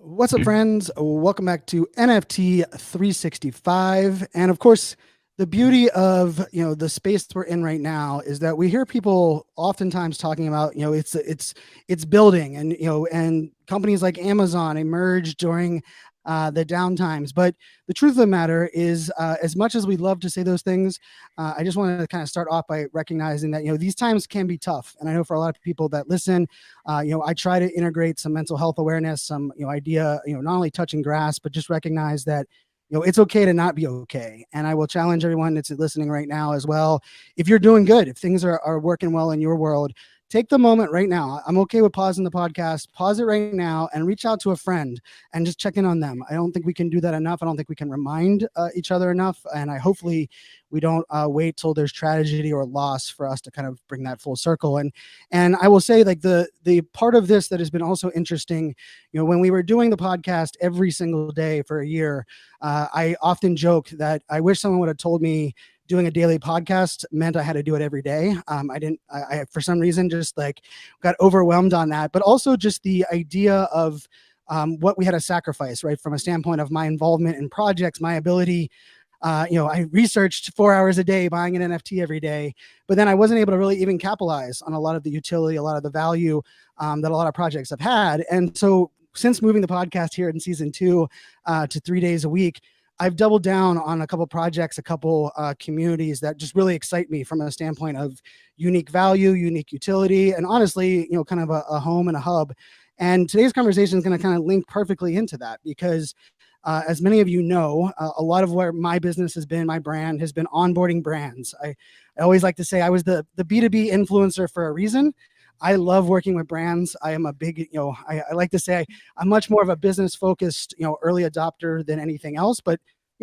What's up, friends? Welcome back to NFT 365. And of course, the beauty of the space we're in right now is that we hear people oftentimes talking about it's building, and and companies like Amazon emerged during the downtimes. But the truth of the matter is, as much as we love to say those things, I just want to kind of start off by recognizing that these times can be tough. And I know for a lot of people that listen, I try to integrate some mental health awareness, some idea, not only touching grass, but just recognize that it's okay to not be okay. And I will challenge everyone that's listening right now as well. If you're doing good, if things are working well in your world, take the moment right now. I'm okay with pausing the podcast, pause it right now and reach out to a friend and just check in on them. I don't think we can do that enough. I don't think we can remind each other enough. And hopefully we don't wait till there's tragedy or loss for us to kind of bring that full circle. And I will say, like, the part of this that has been also interesting, when we were doing the podcast every single day for a year, I often joke that I wish someone would have told me doing a daily podcast meant I had to do it every day. I for some reason just like got overwhelmed on that, but also just the idea of what we had to sacrifice, right? From a standpoint of my involvement in projects, my ability, I researched 4 hours a day buying an NFT every day, but then I wasn't able to really even capitalize on a lot of the utility, a lot of the value that a lot of projects have had. And so since moving the podcast here in season 2 to 3 days a week, I've doubled down on a couple projects, a couple communities that just really excite me from a standpoint of unique value, unique utility, and honestly, kind of a home and a hub. And today's conversation is going to kind of link perfectly into that because as many of you know, a lot of where my business has been, my brand has been onboarding brands. I always like to say I was the B2B influencer for a reason. I love working with brands. I am a big, I like to say I'm much more of a business focused, early adopter than anything else. But,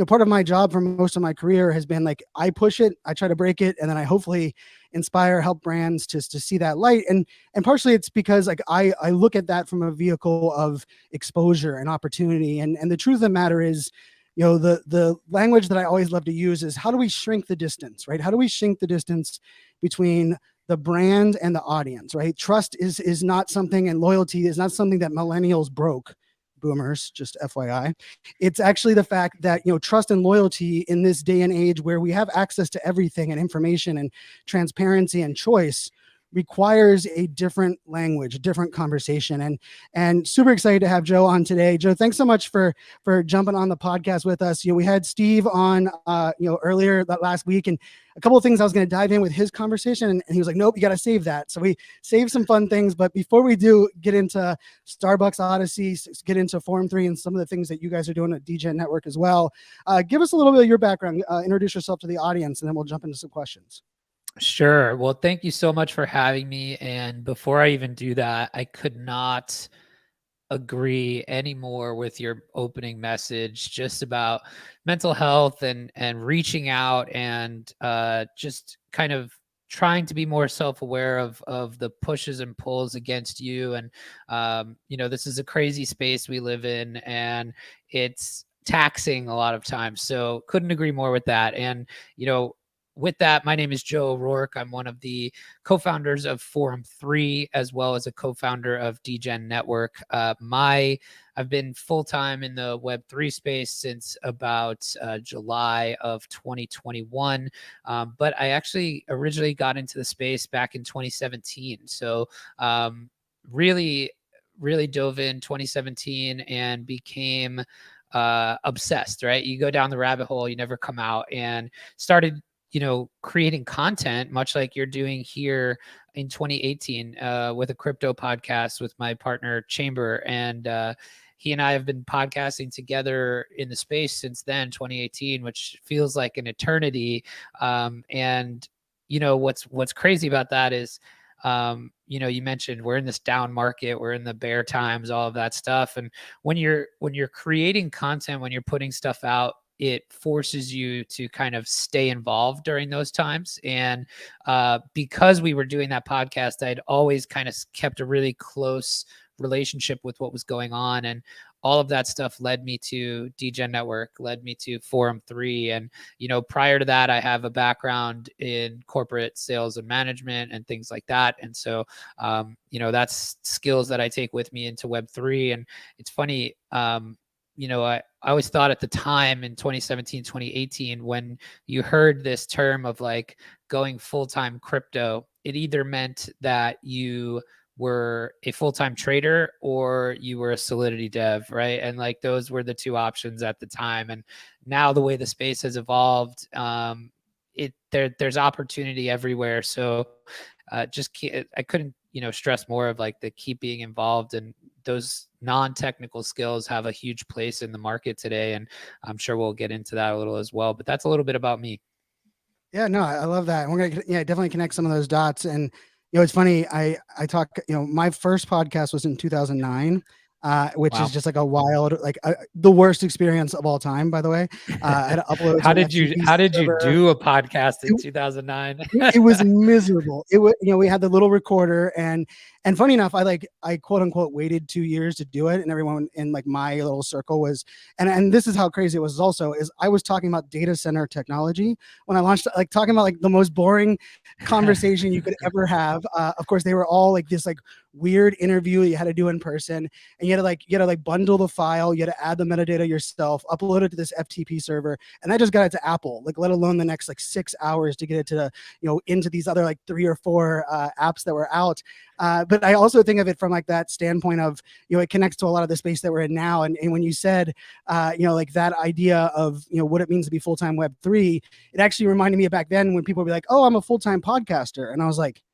part of my job for most of my career has been like, I push it, I try to break it, and then I hopefully inspire, help brands to see that light. And partially it's because like I look at that from a vehicle of exposure and opportunity. And the truth of the matter is, the language that I always love to use is how do we shrink the distance, right? How do we shrink the distance between the brand and the audience, right? Trust is not something, and loyalty is not something that millennials broke, boomers, just FYI. It's actually the fact that, trust and loyalty in this day and age where we have access to everything and information and transparency and choice requires a different language, a different conversation. And super excited to have Joe on today. Joe, thanks so much for jumping on the podcast with us. We had Steve on earlier that last week, and a couple of things I was going to dive in with his conversation, and he was like, nope, you got to save that. So we saved some fun things. But before we do get into Starbucks Odyssey, get into Forum3 and some of the things that you guys are doing at DJ Network as well, give us a little bit of your background, introduce yourself to the audience, and then we'll jump into some questions. Sure. Well, thank you so much for having me. And before I even do that, I could not agree anymore with your opening message just about mental health and reaching out and just kind of trying to be more self-aware of the pushes and pulls against you. And, this is a crazy space we live in, and it's taxing a lot of times. So couldn't agree more with that. And, with that, my name is Joe O'Rourke. I'm one of the co-founders of Forum3, as well as a co-founder of DJ Network. I've been full-time in the Web3 space since about July of 2021, but I actually originally got into the space back in 2017. So really dove in 2017 and became obsessed, right? You go down the rabbit hole, you never come out, and started creating content, much like you're doing here in 2018 with a crypto podcast with my partner Chamber. And he and I have been podcasting together in the space since then, 2018, which feels like an eternity. And what's crazy about that is, you mentioned we're in this down market, we're in the bear times, all of that stuff. And when you're creating content, when you're putting stuff out, it forces you to kind of stay involved during those times. And because we were doing that podcast, I'd always kind of kept a really close relationship with what was going on. And all of that stuff led me to DGen Network, led me to Forum3. And, prior to that, I have a background in corporate sales and management and things like that. And so, that's skills that I take with me into Web3. And it's funny, I always thought at the time in 2017, 2018, when you heard this term of like going full-time crypto, it either meant that you were a full-time trader or you were a Solidity dev, right? And like those were the two options at the time. And now the way the space has evolved, there's opportunity everywhere. So I couldn't, stress more of like the keep being involved, and those non-technical skills have a huge place in the market today. And I'm sure we'll get into that a little as well, but that's a little bit about me. Yeah, no, I love that. And we're gonna, definitely connect some of those dots. And it's funny. I talk. My first podcast was in 2009, which Wow. is just like a wild, like the worst experience of all time. By the way, I had to upload to How an did you FTP server. do a podcast in 2009? It was miserable. It was, we had the little recorder, and funny enough, I quote unquote waited 2 years to do it, and everyone in like my little circle was, and this is how crazy it was. Also, is I was talking about data center technology when I launched, like talking about like the most boring conversation you could ever have. Of course, they were all like this like weird interview you had to do in person, and you had to bundle the file, you had to add the metadata yourself, upload it to this FTP server, and I just got it to Apple. Like, let alone the next like 6 hours to get it to into these other like 3 or 4 apps that were out. But I also think of it from like that standpoint of, it connects to a lot of the space that we're in now. And when you said, like that idea of, what it means to be full-time Web3, it actually reminded me of back then when people would be like, oh, I'm a full-time podcaster. And I was like,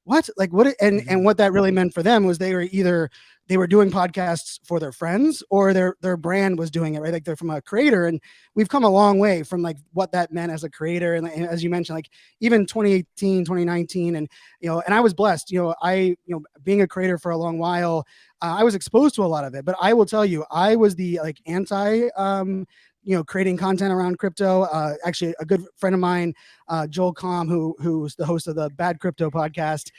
what? Like what? And what that really meant for them was they were doing podcasts for their friends, or their brand was doing it, right? Like they're from a creator, and we've come a long way from like what that meant as a creator. And as you mentioned, like even 2018, 2019, and and I was blessed, being a creator for a long while, I was exposed to a lot of it. But I will tell you, I was the like anti creating content around crypto. Actually, a good friend of mine, Joel Comm, who's the host of the Bad Crypto podcast,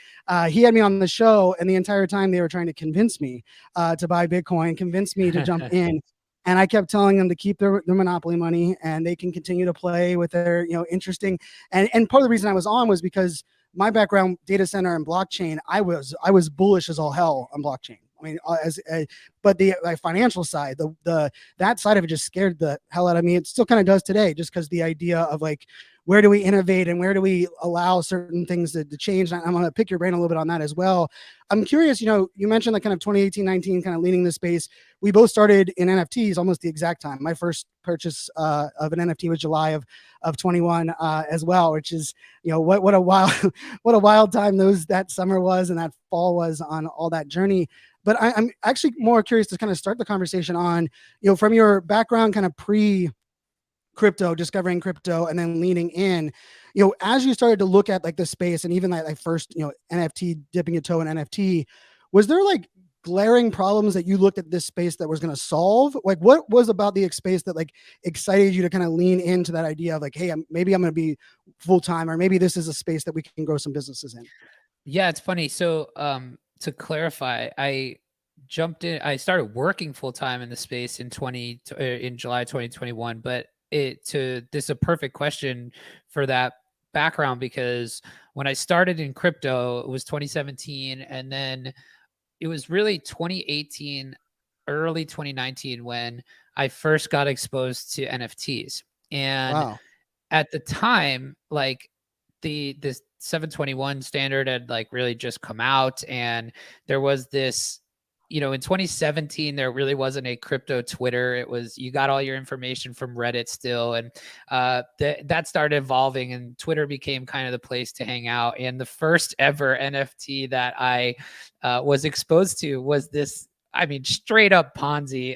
he had me on the show, and the entire time they were trying to convince me to buy Bitcoin, convince me to jump in. And I kept telling them to keep their monopoly money, and they can continue to play with their, interesting. And part of the reason I was on was because my background, data center and blockchain, I was bullish as all hell on blockchain. I mean, but the like, financial side, the that side of it just scared the hell out of me. It still kind of does today, just because the idea of like, where do we innovate and where do we allow certain things to change? I'm going to pick your brain a little bit on that as well. I'm curious, you mentioned like kind of 2018, 19, kind of leading the space. We both started in NFTs almost the exact time. My first purchase of an NFT was July of 21 as well, which is, what a wild, what a wild time that summer was, and that fall was on all that journey. But I'm actually more curious to kind of start the conversation on, from your background, kind of pre-crypto, discovering crypto, and then leaning in, as you started to look at like the space, and even like first, NFT, dipping your toe in NFT, was there like glaring problems that you looked at this space that was going to solve? Like, what was about the space that like excited you to kind of lean into that idea of like, hey, maybe I'm going to be full-time, or maybe this is a space that we can grow some businesses in? Yeah, it's funny. So, to clarify, I started working full time in the space in July 2021. But this is a perfect question for that background, because when I started in crypto, it was 2017, and then it was really 2018, early 2019 when I first got exposed to NFTs. And Wow. at the time, like the 721 standard had like really just come out, and there was this, in 2017 there really wasn't a crypto Twitter. It was, you got all your information from Reddit still, and that started evolving, and Twitter became kind of the place to hang out. And the first ever NFT that I was exposed to was this, I mean, straight up Ponzi.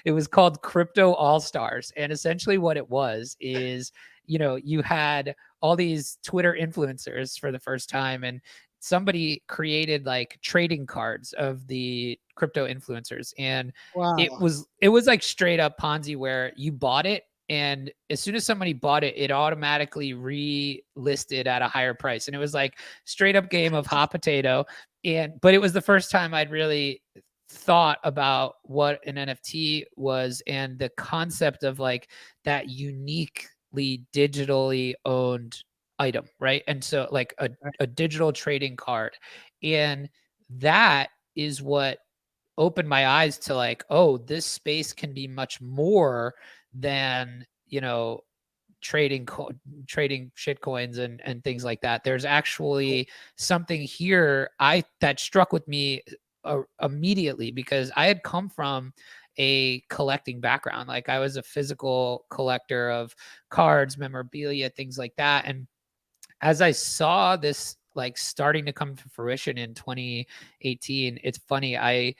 It was called Crypto All Stars, and essentially what it was is, you had all these Twitter influencers for the first time, and somebody created like trading cards of the crypto influencers, and Wow. it was like straight up Ponzi, where you bought it, and as soon as somebody bought it, it automatically relisted at a higher price, and it was like straight up game of hot potato. But it was the first time I'd really thought about what an NFT was and the concept of like that uniquely digitally owned item, right? And so like a digital trading card. And that is what opened my eyes to like, oh, this space can be much more than, you know, trading shit coins and things like that. There's actually something here that struck with me immediately, because I had come from a collecting background. Like I was a physical collector of cards, memorabilia, things like that. And as I saw this like starting to come to fruition in 2018, it's funny, I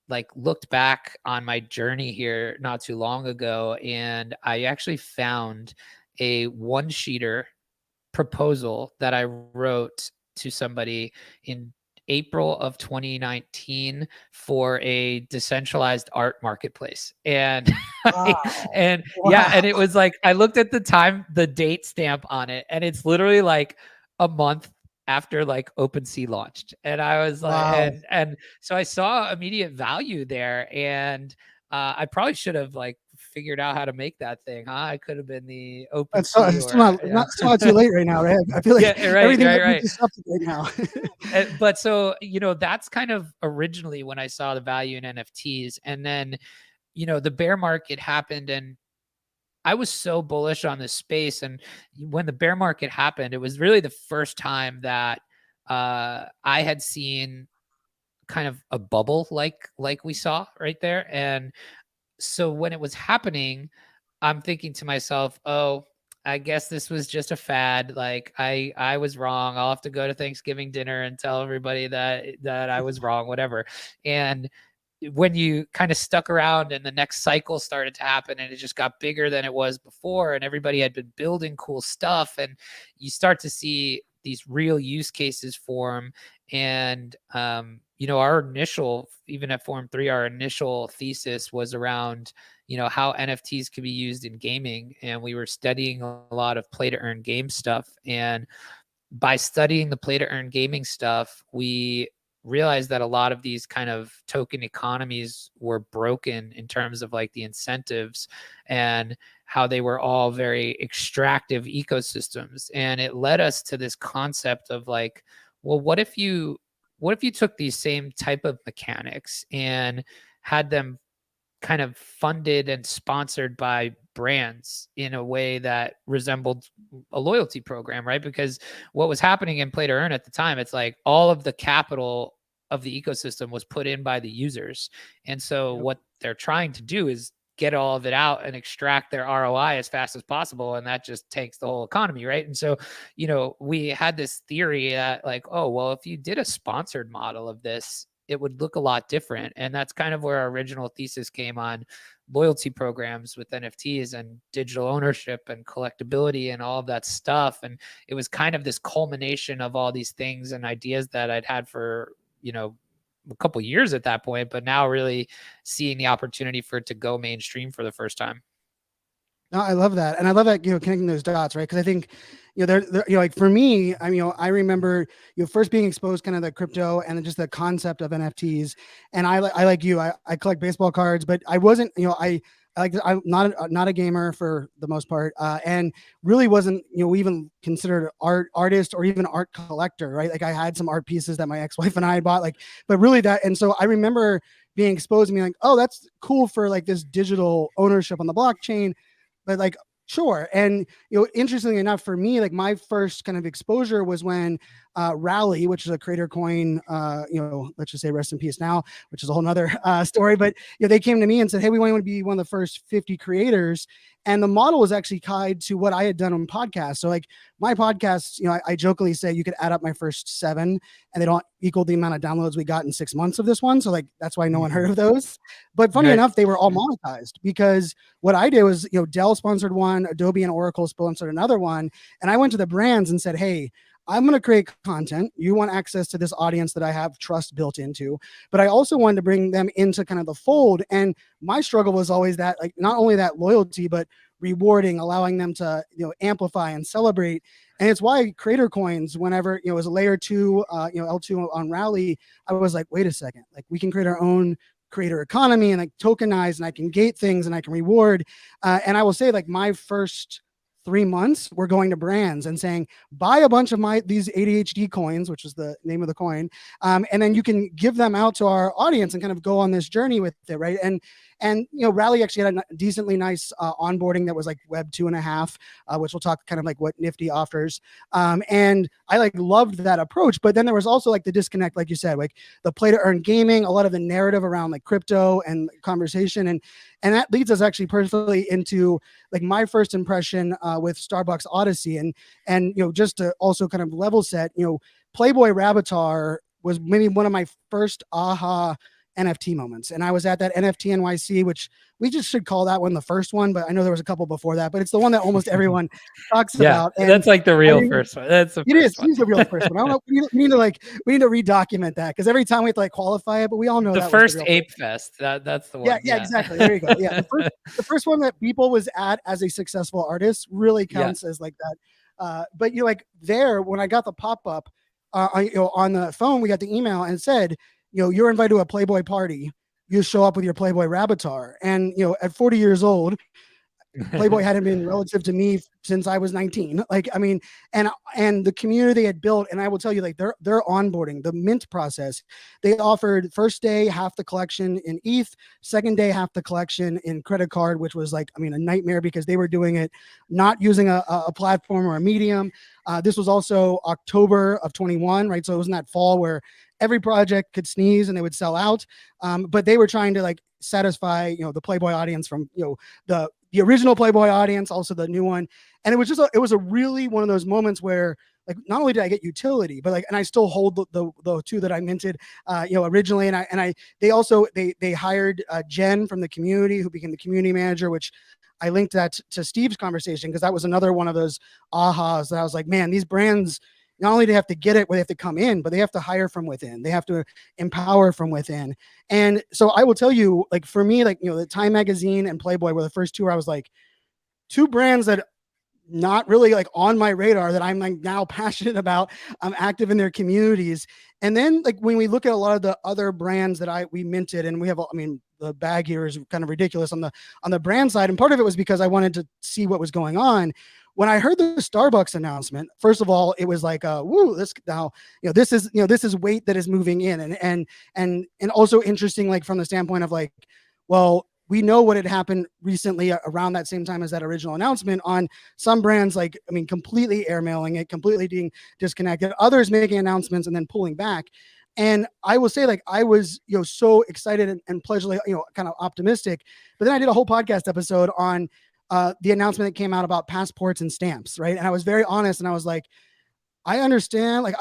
like looked back on my journey here not too long ago, and I actually found a one-sheeter proposal that I wrote to somebody in April of 2019 for a decentralized art marketplace. And Wow. and yeah, Wow. and it was like I looked at the date stamp on it, and it's literally like a month after like OpenSea launched. And I was like, Wow. and so I saw immediate value there, and I probably should have like figured out how to make that thing, huh? I could have been the OpenSea It's still or not still not too late right now, right? I feel like yeah, right, everything right, might be right. disrupted right now. But so, you know, that's kind of originally when I saw the value in NFTs. And then, you know, the bear market happened, and I was so bullish on this space. And when the bear market happened, it was really the first time that I had seen kind of a bubble like we saw right there. And so when it was happening, I'm thinking to myself, oh, I guess this was just a fad. Like I was wrong. I'll have to go to Thanksgiving dinner and tell everybody that I was wrong, whatever. And when you kind of stuck around and the next cycle started to happen and it just got bigger than it was before, and everybody had been building cool stuff, and you start to see these real use cases form. And you know, our initial, even at Forum3, our initial thesis was around, you know, how NFTs could be used in gaming. And we were studying a lot of play to earn game stuff. And by studying the play to earn gaming stuff, we realized that a lot of these kind of token economies were broken in terms of like the incentives, and how they were all very extractive ecosystems. And it led us to this concept of like, well, what if you took these same type of mechanics and had them kind of funded and sponsored by brands in a way that resembled a loyalty program, right? Because what was happening in Play to Earn at the time, it's like all of the capital of the ecosystem was put in by the users. And so Yep. what they're trying to do is get all of it out and extract their ROI as fast as possible. And that just takes the whole economy, right? And so, you know, we had this theory that like, oh, well, if you did a sponsored model of this, it would look a lot different. And that's kind of where our original thesis came on loyalty programs with NFTs and digital ownership and collectability and all of that stuff. And it was kind of this culmination of all these things and ideas that I'd had for, you know, a couple years at that point, but now really seeing the opportunity for it to go mainstream for the first time. No, I love that. And I love that, connecting those dots, right? Because I think, they're, like for me, I remember, first being exposed kind of the crypto and then just the concept of NFTs. And I like you, I collect baseball cards, but I wasn't, I'm not a gamer for the most part, and really wasn't, even considered artist or even art collector, right? Like I had some art pieces that my ex-wife and I bought, like, but really that. And so I remember being exposed to me like, oh, that's cool for like this digital ownership on the blockchain. But like, sure. And, interestingly enough, for me, like my first kind of exposure was when Rally, which is a creator coin, let's just say rest in peace now, which is a whole nother story. But they came to me and said, hey, we want to be one of the first 50 creators. And the model was actually tied to what I had done on podcasts. So like my podcasts, I jokingly say you could add up my first 7 and they don't equal the amount of downloads we got in 6 months of this one. So like, that's why no one heard of those. But funny enough, they were all monetized because what I did was, Dell sponsored one, Adobe and Oracle sponsored another one. And I went to the brands and said, hey, I'm going to create content. You want access to this audience that I have trust built into, but I also wanted to bring them into kind of the fold. And my struggle was always that, like, not only that loyalty, but rewarding, allowing them to, amplify and celebrate. And it's why creator coins, whenever, it was a layer 2, L2 on Rally, I was like, wait a second, like we can create our own creator economy and like tokenize, and I can gate things and I can reward. And I will say, like, my first 3 months, we're going to brands and saying, buy a bunch of these ADHD coins, which is the name of the coin. And then you can give them out to our audience and kind of go on this journey with it. Right. And Rally actually had a decently nice onboarding that was like Web 2.5, which we'll talk kind of like what Nifty offers. And I like loved that approach. But then there was also like the disconnect, like you said, like the play to earn gaming, a lot of the narrative around like crypto and conversation. And that leads us actually perfectly into like my first impression with Starbucks Odyssey. And just to also kind of level set, Playboy Rabbitar was maybe one of my first aha NFT moments. And I was at that NFT NYC, which we just should call that one the first one, but I know there was a couple before that, but it's the one that almost everyone talks about. And that's like the real first one. That's the first one. It is the real first one. I don't know. We need to redocument that, because every time we have to like qualify it, but we all know the that first was the Ape Fest. That's the one. Yeah, exactly. There you go. Yeah, the first one that Beeple was at as a successful artist really counts as like that. But like there, when I got the pop up, on the phone, we got the email and it said, you're invited to a Playboy party. You show up with your Playboy Rabbitar. And, at 40 years old, Playboy hadn't been relative to me since I was 19. Like, I mean, and the community they had built, and I will tell you, like their onboarding, the mint process, they offered first day half the collection in ETH, second day half the collection in credit card, which was like, I mean, a nightmare because they were doing it not using a platform or a medium. This was also October of 21, right? So it was in that fall where every project could sneeze and they would sell out. But they were trying to like satisfy, the Playboy audience from, the original Playboy audience, also the new one. And it was just, it was a really one of those moments where like, not only did I get utility, but like, and I still hold the two that I minted, originally. And they hired Jen from the community, who became the community manager, which I linked that to Steve's conversation, because that was another one of those ahas that I was like, man, these brands, not only do they have to get it where they have to come in, but they have to hire from within. They have to empower from within. And so I will tell you, like, for me, like, the Time Magazine and Playboy were the first two where I was like, two brands that not really like on my radar that I'm like now passionate about. I'm active in their communities. And then like when we look at a lot of the other brands that we minted, and we have, I mean, the bag here is kind of ridiculous on the brand side. And part of it was because I wanted to see what was going on. When I heard the Starbucks announcement, first of all, it was like, woo, this now, this is weight that is moving in, and also interesting, like from the standpoint of like, well, we know what had happened recently around that same time as that original announcement on some brands, like, I mean, completely airmailing it, completely being disconnected, others making announcements and then pulling back. And I will say, like, I was, so excited and pleasurably, kind of optimistic. But then I did a whole podcast episode on the announcement that came out about passports and stamps, right? And I was very honest, and I was like, I understand, like,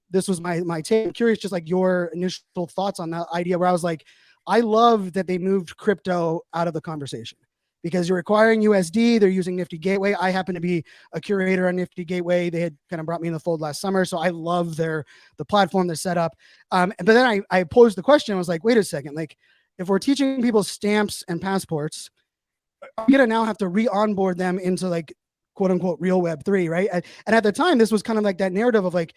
this was my take. I'm curious, just like your initial thoughts on that idea, where I was like, I love that they moved crypto out of the conversation, because you're requiring USD. They're using Nifty Gateway. I happen to be a curator on Nifty Gateway. They had kind of brought me in the fold last summer, so I love the platform they're set up. But then I posed the question. I was like, wait a second, like, if we're teaching people stamps and passports, I'm gonna now have to re-onboard them into like quote unquote real Web3, right? And at the time, this was kind of like that narrative of like,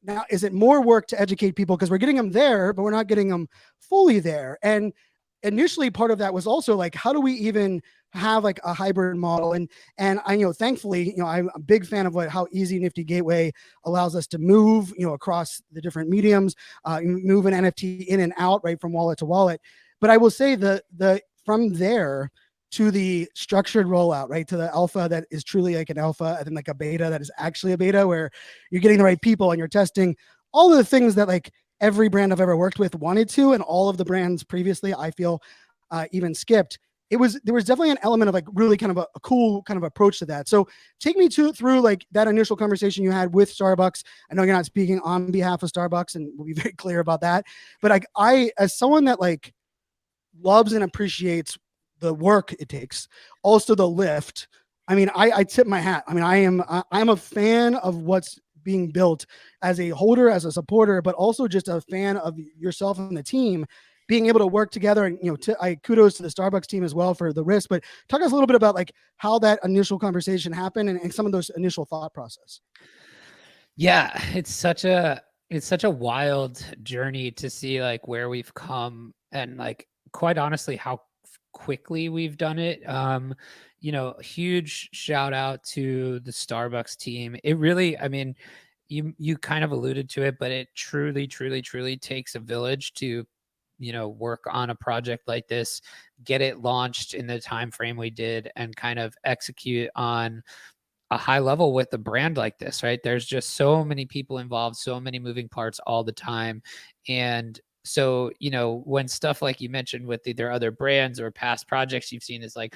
now is it more work to educate people because we're getting them there, but we're not getting them fully there? And initially, part of that was also like, how do we even have like a hybrid model? And I, thankfully, I'm a big fan of how easy Nifty Gateway allows us to move, across the different mediums, move an NFT in and out, right, from wallet to wallet. But I will say the from there to the structured rollout, right, to the alpha that is truly like an alpha, and then like a beta that is actually a beta, where you're getting the right people and you're testing all of the things that like every brand I've ever worked with wanted to, and all of the brands previously, I feel, even skipped. There was definitely an element of like really kind of a cool kind of approach to that. So take me through like that initial conversation you had with Starbucks. I know you're not speaking on behalf of Starbucks, and we'll be very clear about that. But like, I, as someone that like loves and appreciates the work it takes, also the lift, I mean, I tip my hat. I mean, I'm a fan of what's being built as a holder, as a supporter, but also just a fan of yourself and the team, being able to work together. And, I kudos to the Starbucks team as well for the risk, but talk us a little bit about like how that initial conversation happened and some of those initial thought process. Yeah, it's such a wild journey to see like where we've come and like quite honestly how quickly we've done it. Huge shout out to the Starbucks team. It really, I mean, you kind of alluded to it, but it truly, truly, truly takes a village to, work on a project like this, get it launched in the time frame we did, and kind of execute on a high level with a brand like this, right? There's just so many people involved, so many moving parts all the time. And so, when stuff like you mentioned with either other brands or past projects you've seen is like,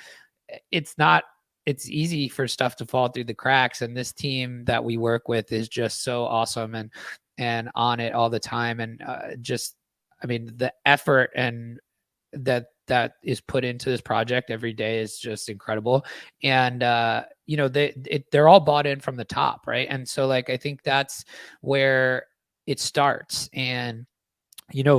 it's not, it's easy for stuff to fall through the cracks. And this team that we work with is just so awesome and on it all the time. And I mean, the effort and that is put into this project every day is just incredible. And they're all bought in from the top, right? And so like I think that's where it starts. And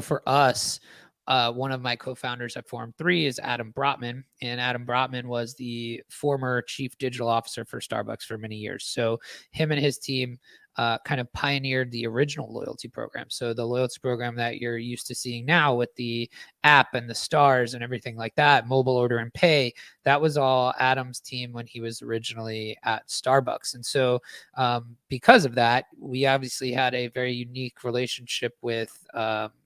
for us, one of my co-founders at Forum3 is Adam Brotman, and Adam Brotman was the former chief digital officer for Starbucks for many years. So him and his team kind of pioneered the original loyalty program. So the loyalty program that you're used to seeing now with the app and the stars and everything like that, mobile order and pay, that was all Adam's team when he was originally at Starbucks. And so because of that, we obviously had a very unique relationship with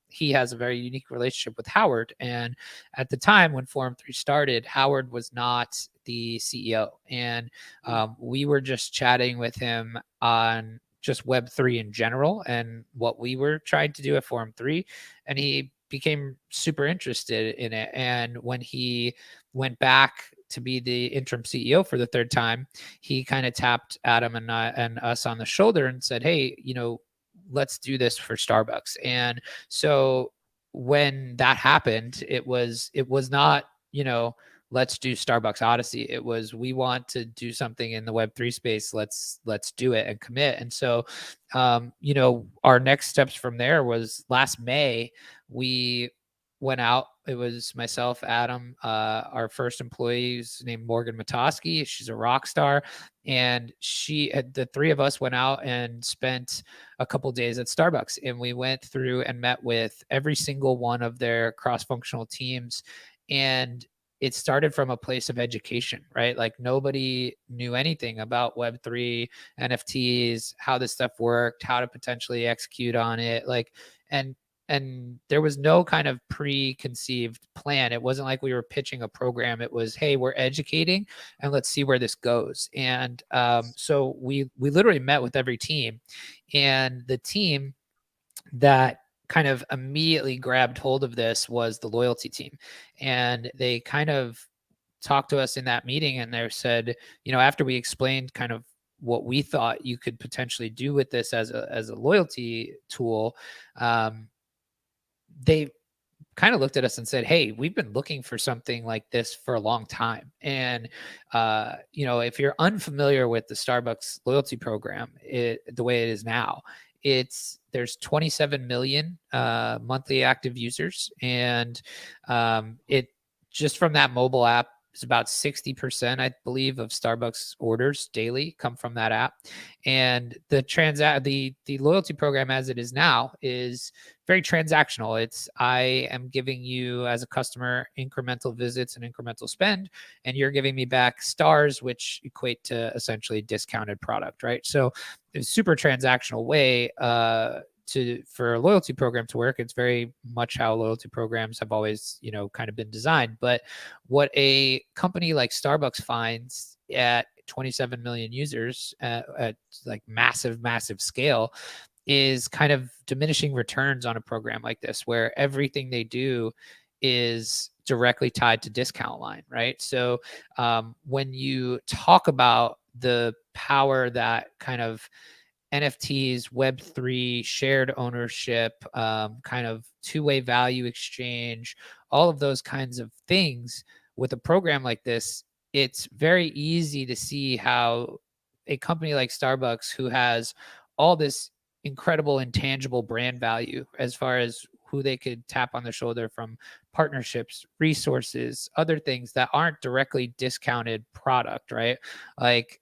he has a very unique relationship with Howard. And at the time when Forum3 started, Howard was not the CEO. And we were just chatting with him on just Web3 in general and what we were trying to do at Forum3. And he became super interested in it. And when he went back to be the interim CEO for the third time, he kind of tapped Adam and us on the shoulder and said, hey, let's do this for Starbucks. And so when that happened, it was not, let's do Starbucks Odyssey. It was, we want to do something in the Web3 space. Let's do it and commit. And so, our next steps from there was last May, we went out. It was myself, Adam, our first employee is named Morgan Matoski. She's a rock star. And the three of us went out and spent a couple days at Starbucks, and we went through and met with every single one of their cross-functional teams. And it started from a place of education, right? Like nobody knew anything about Web3, NFTs, how this stuff worked, how to potentially execute on it. And there was no kind of preconceived plan. It wasn't like we were pitching a program. It was, hey, we're educating and let's see where this goes. And so we literally met with every team, and the team that kind of immediately grabbed hold of this was the loyalty team. And they kind of talked to us in that meeting, and they said, after we explained kind of what we thought you could potentially do with this as a loyalty tool, they kind of looked at us and said, hey, we've been looking for something like this for a long time. And, if you're unfamiliar with the Starbucks loyalty program, the way it is now, there's 27 million monthly active users. And it just from that mobile app, it's about 60%, I believe, of Starbucks orders daily come from that app. And the loyalty program as it is now is very transactional. It's, I am giving you as a customer incremental visits and incremental spend, and you're giving me back stars, which equate to essentially discounted product, right? So it's a super transactional way for a loyalty program to work. It's very much how loyalty programs have always, kind of been designed. But what a company like Starbucks finds at 27 million users at like massive scale is kind of diminishing returns on a program like this, where everything they do is directly tied to discount line, right? So when you talk about the power that kind of NFTs, Web3, shared ownership, kind of two-way value exchange, all of those kinds of things with a program like this, it's very easy to see how a company like Starbucks, who has all this incredible intangible brand value as far as who they could tap on the shoulder from partnerships, resources, other things that aren't directly discounted product, right? Like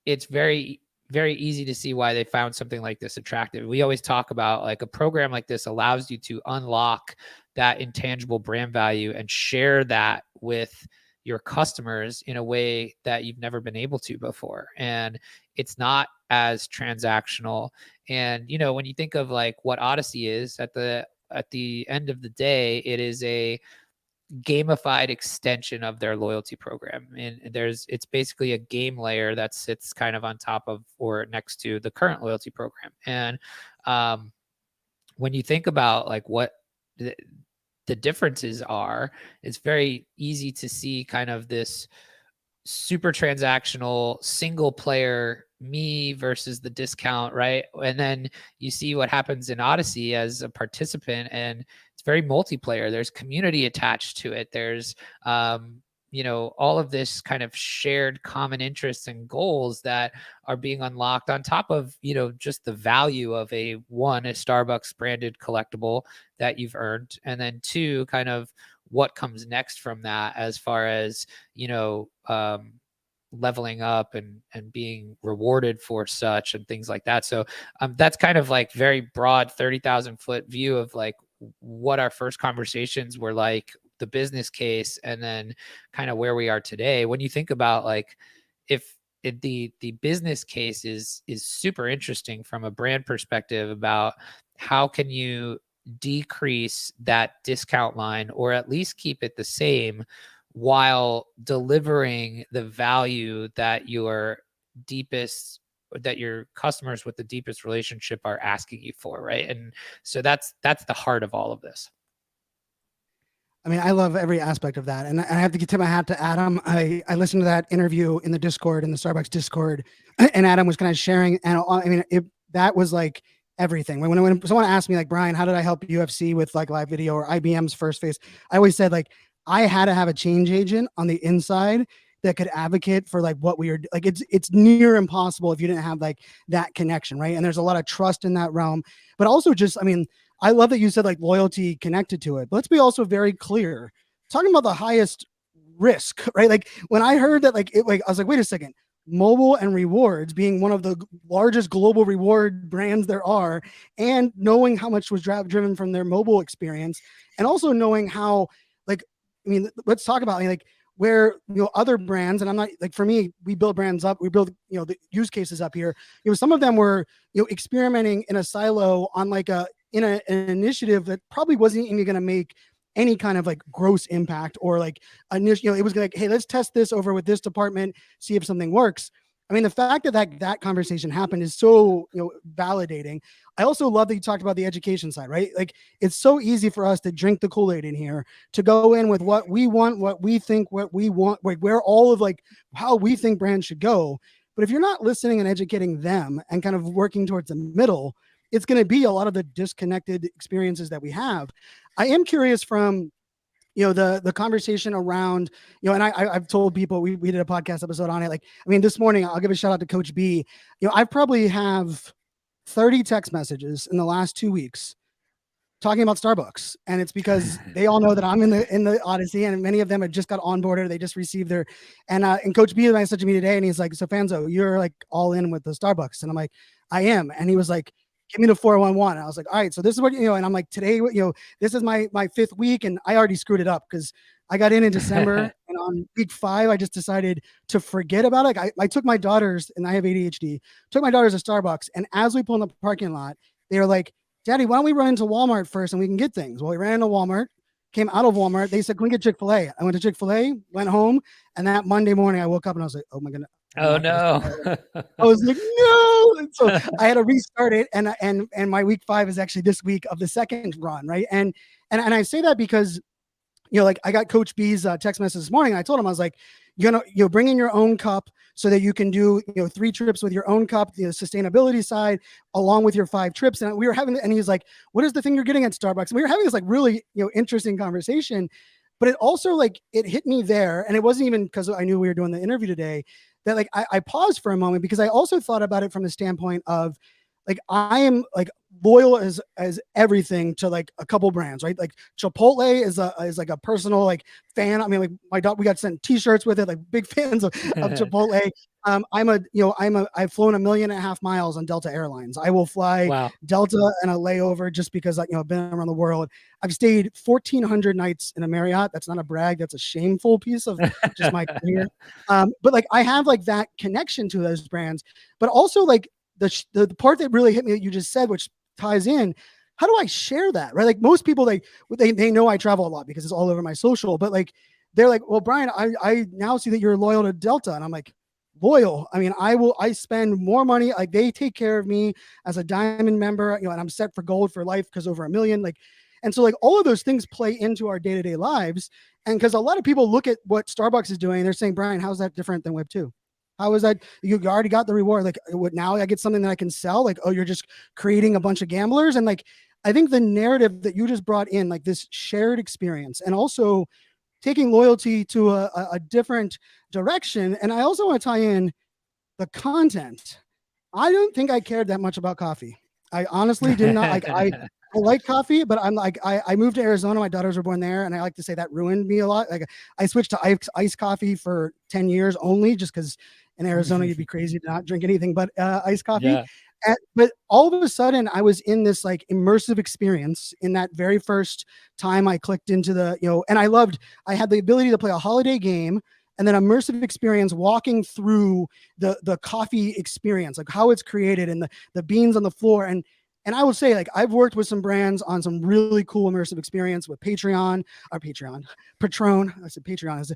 it's very, very easy to see why they found something like this attractive. We always talk about like a program like this allows you to unlock that intangible brand value and share that with your customers in a way that you've never been able to before. And it's not as transactional. And, you know, when you think of like what Odyssey is at the end of the day, it is a gamified extension of their loyalty program. And it's basically a game layer that sits kind of on top of or next to the current loyalty program. And when you think about like what the differences are, it's very easy to see kind of this super transactional single player me versus the discount, right? And then you see what happens in Odyssey as a participant, and it's very multiplayer. There's community attached to it. There's you know, all of this kind of shared common interests and goals that are being unlocked on top of, you know, just the value of a Starbucks branded collectible that you've earned, and then two, kind of what comes next from that as far as, you know, leveling up and being rewarded for such and things like that. So that's kind of like very broad 30,000 foot view of like what our first conversations were like, the business case, and then kind of where we are today. When you think about like if the business case is super interesting from a brand perspective about how can you decrease that discount line or at least keep it the same while delivering the value that your customers with the deepest relationship are asking you for, right? And so that's the heart of all of this. I mean, I love every aspect of that. And I have to tip my hat to Adam. I listened to that interview in the Discord, in the Starbucks Discord, and Adam was kind of sharing. And I mean, that was like everything. When someone asked me, like, Brian, how did I help UFC with like live video or IBM's first phase? I always said, like, I had to have a change agent on the inside that could advocate for like what we are like. It's near impossible if you didn't have like that connection, right? And there's a lot of trust in that realm, but also just, I mean, I love that you said like loyalty connected to it. But let's be also very clear. Talking about the highest risk, right? Like when I heard that, like I was like, wait a second, mobile and rewards being one of the largest global reward brands there are, and knowing how much was driven from their mobile experience, and also knowing how, like, I mean, let's talk about like where, you know, other brands, and I'm not like, for me, we build brands up, we build, you know, the use cases up here. You know, some of them were, you know, experimenting in a silo on like an initiative that probably wasn't even going to make any kind of like gross impact, or like initial, you know, it was like, hey, let's test this over with this department, see if something works. I mean, the fact that conversation happened is so, you know, validating. I also love that you talked about the education side, right? Like it's so easy for us to drink the Kool-Aid in here, to go in with what we want, what we think, what we want, like where all of like how we think brands should go. But if you're not listening and educating them and kind of working towards the middle, it's going to be a lot of the disconnected experiences that we have. I am curious from, you know, the conversation around, you know, and I've told people, we did a podcast episode on it. Like, I mean, this morning, I'll give a shout out to Coach B. You know, I probably have 30 text messages in the last 2 weeks talking about Starbucks. And it's because they all know that I'm in the Odyssey, and many of them had just got onboarded. They just received their, and Coach B messaged me today, and he's like, so Fanzo, you're like all in with the Starbucks. And I'm like, I am. And he was like, give me the 411. I was like, all right, so this is what, you know, and I'm like, today, you know, this is my 5th week, and I already screwed it up because I got in December, and on week 5, I just decided to forget about it. Like I took my daughters, and I have ADHD, took my daughters to Starbucks, and as we pulled in the parking lot, they were like, Daddy, why don't we run into Walmart first and we can get things? Well, we ran into Walmart, came out of Walmart. They said, can we get Chick-fil-A? I went to Chick-fil-A, went home, and that Monday morning I woke up and I was like, oh my goodness. Oh no. I was like, no. And so I had to restart it. And my week 5 is actually this week of the second run. Right. And I say that because, you know, like I got Coach B's text message this morning. And I told him, I was like, you bring in your own cup so that you can do, you know, 3 trips with your own cup, the sustainability side, along with your 5 trips. And we were having, and he's like, what is the thing you're getting at Starbucks? And we were having this like really, you know, interesting conversation, but it also like, it hit me there. And it wasn't even because I knew we were doing the interview today, that like, I paused for a moment, because I also thought about it from the standpoint of, like I am like loyal as everything to like a couple brands, right? Like Chipotle is like a personal like fan. I mean, like my dog, we got sent t-shirts with it, like big fans of Chipotle. I've flown 1.5 million miles on Delta Airlines. I will fly Wow. Delta and a layover just because I've been around the world. I've stayed 1,400 nights in a Marriott. That's not a brag. That's a shameful piece of just my career. But like I have like that connection to those brands, but also like the part that really hit me that you just said, which ties in, how do I share that, right? Like most people, like they know I travel a lot because it's all over my social, but like they're like, well, Brian, I now see that you're loyal to Delta, and I'm like, loyal. I mean, I spend more money. Like they take care of me as a diamond member, and I'm set for gold for life because over 1 million. Like, and so like all of those things play into our day-to-day lives. And because a lot of people look at what Starbucks is doing, they're saying, Brian, how's that different than Web 2? How is that? You already got the reward. Like, what now? I get something that I can sell. Like, oh, you're just creating a bunch of gamblers. And like, I think the narrative that you just brought in, like this shared experience, and also taking loyalty to a different direction. And I also want to tie in the content. I don't think I cared that much about coffee. I honestly did not like. I like coffee, but I'm like I moved to Arizona. My daughters were born there, and I like to say that ruined me a lot. Like I switched to iced coffee for 10 years only, just because in Arizona you'd be crazy to not drink anything but iced coffee. Yeah. But all of a sudden, I was in this like immersive experience in that very first time I clicked into the and I had the ability to play a holiday game and then immersive experience walking through the coffee experience, like how it's created and the beans on the floor. And I would say, like, I've worked with some brands on some really cool immersive experience with Patreon. Patron. I said Patreon.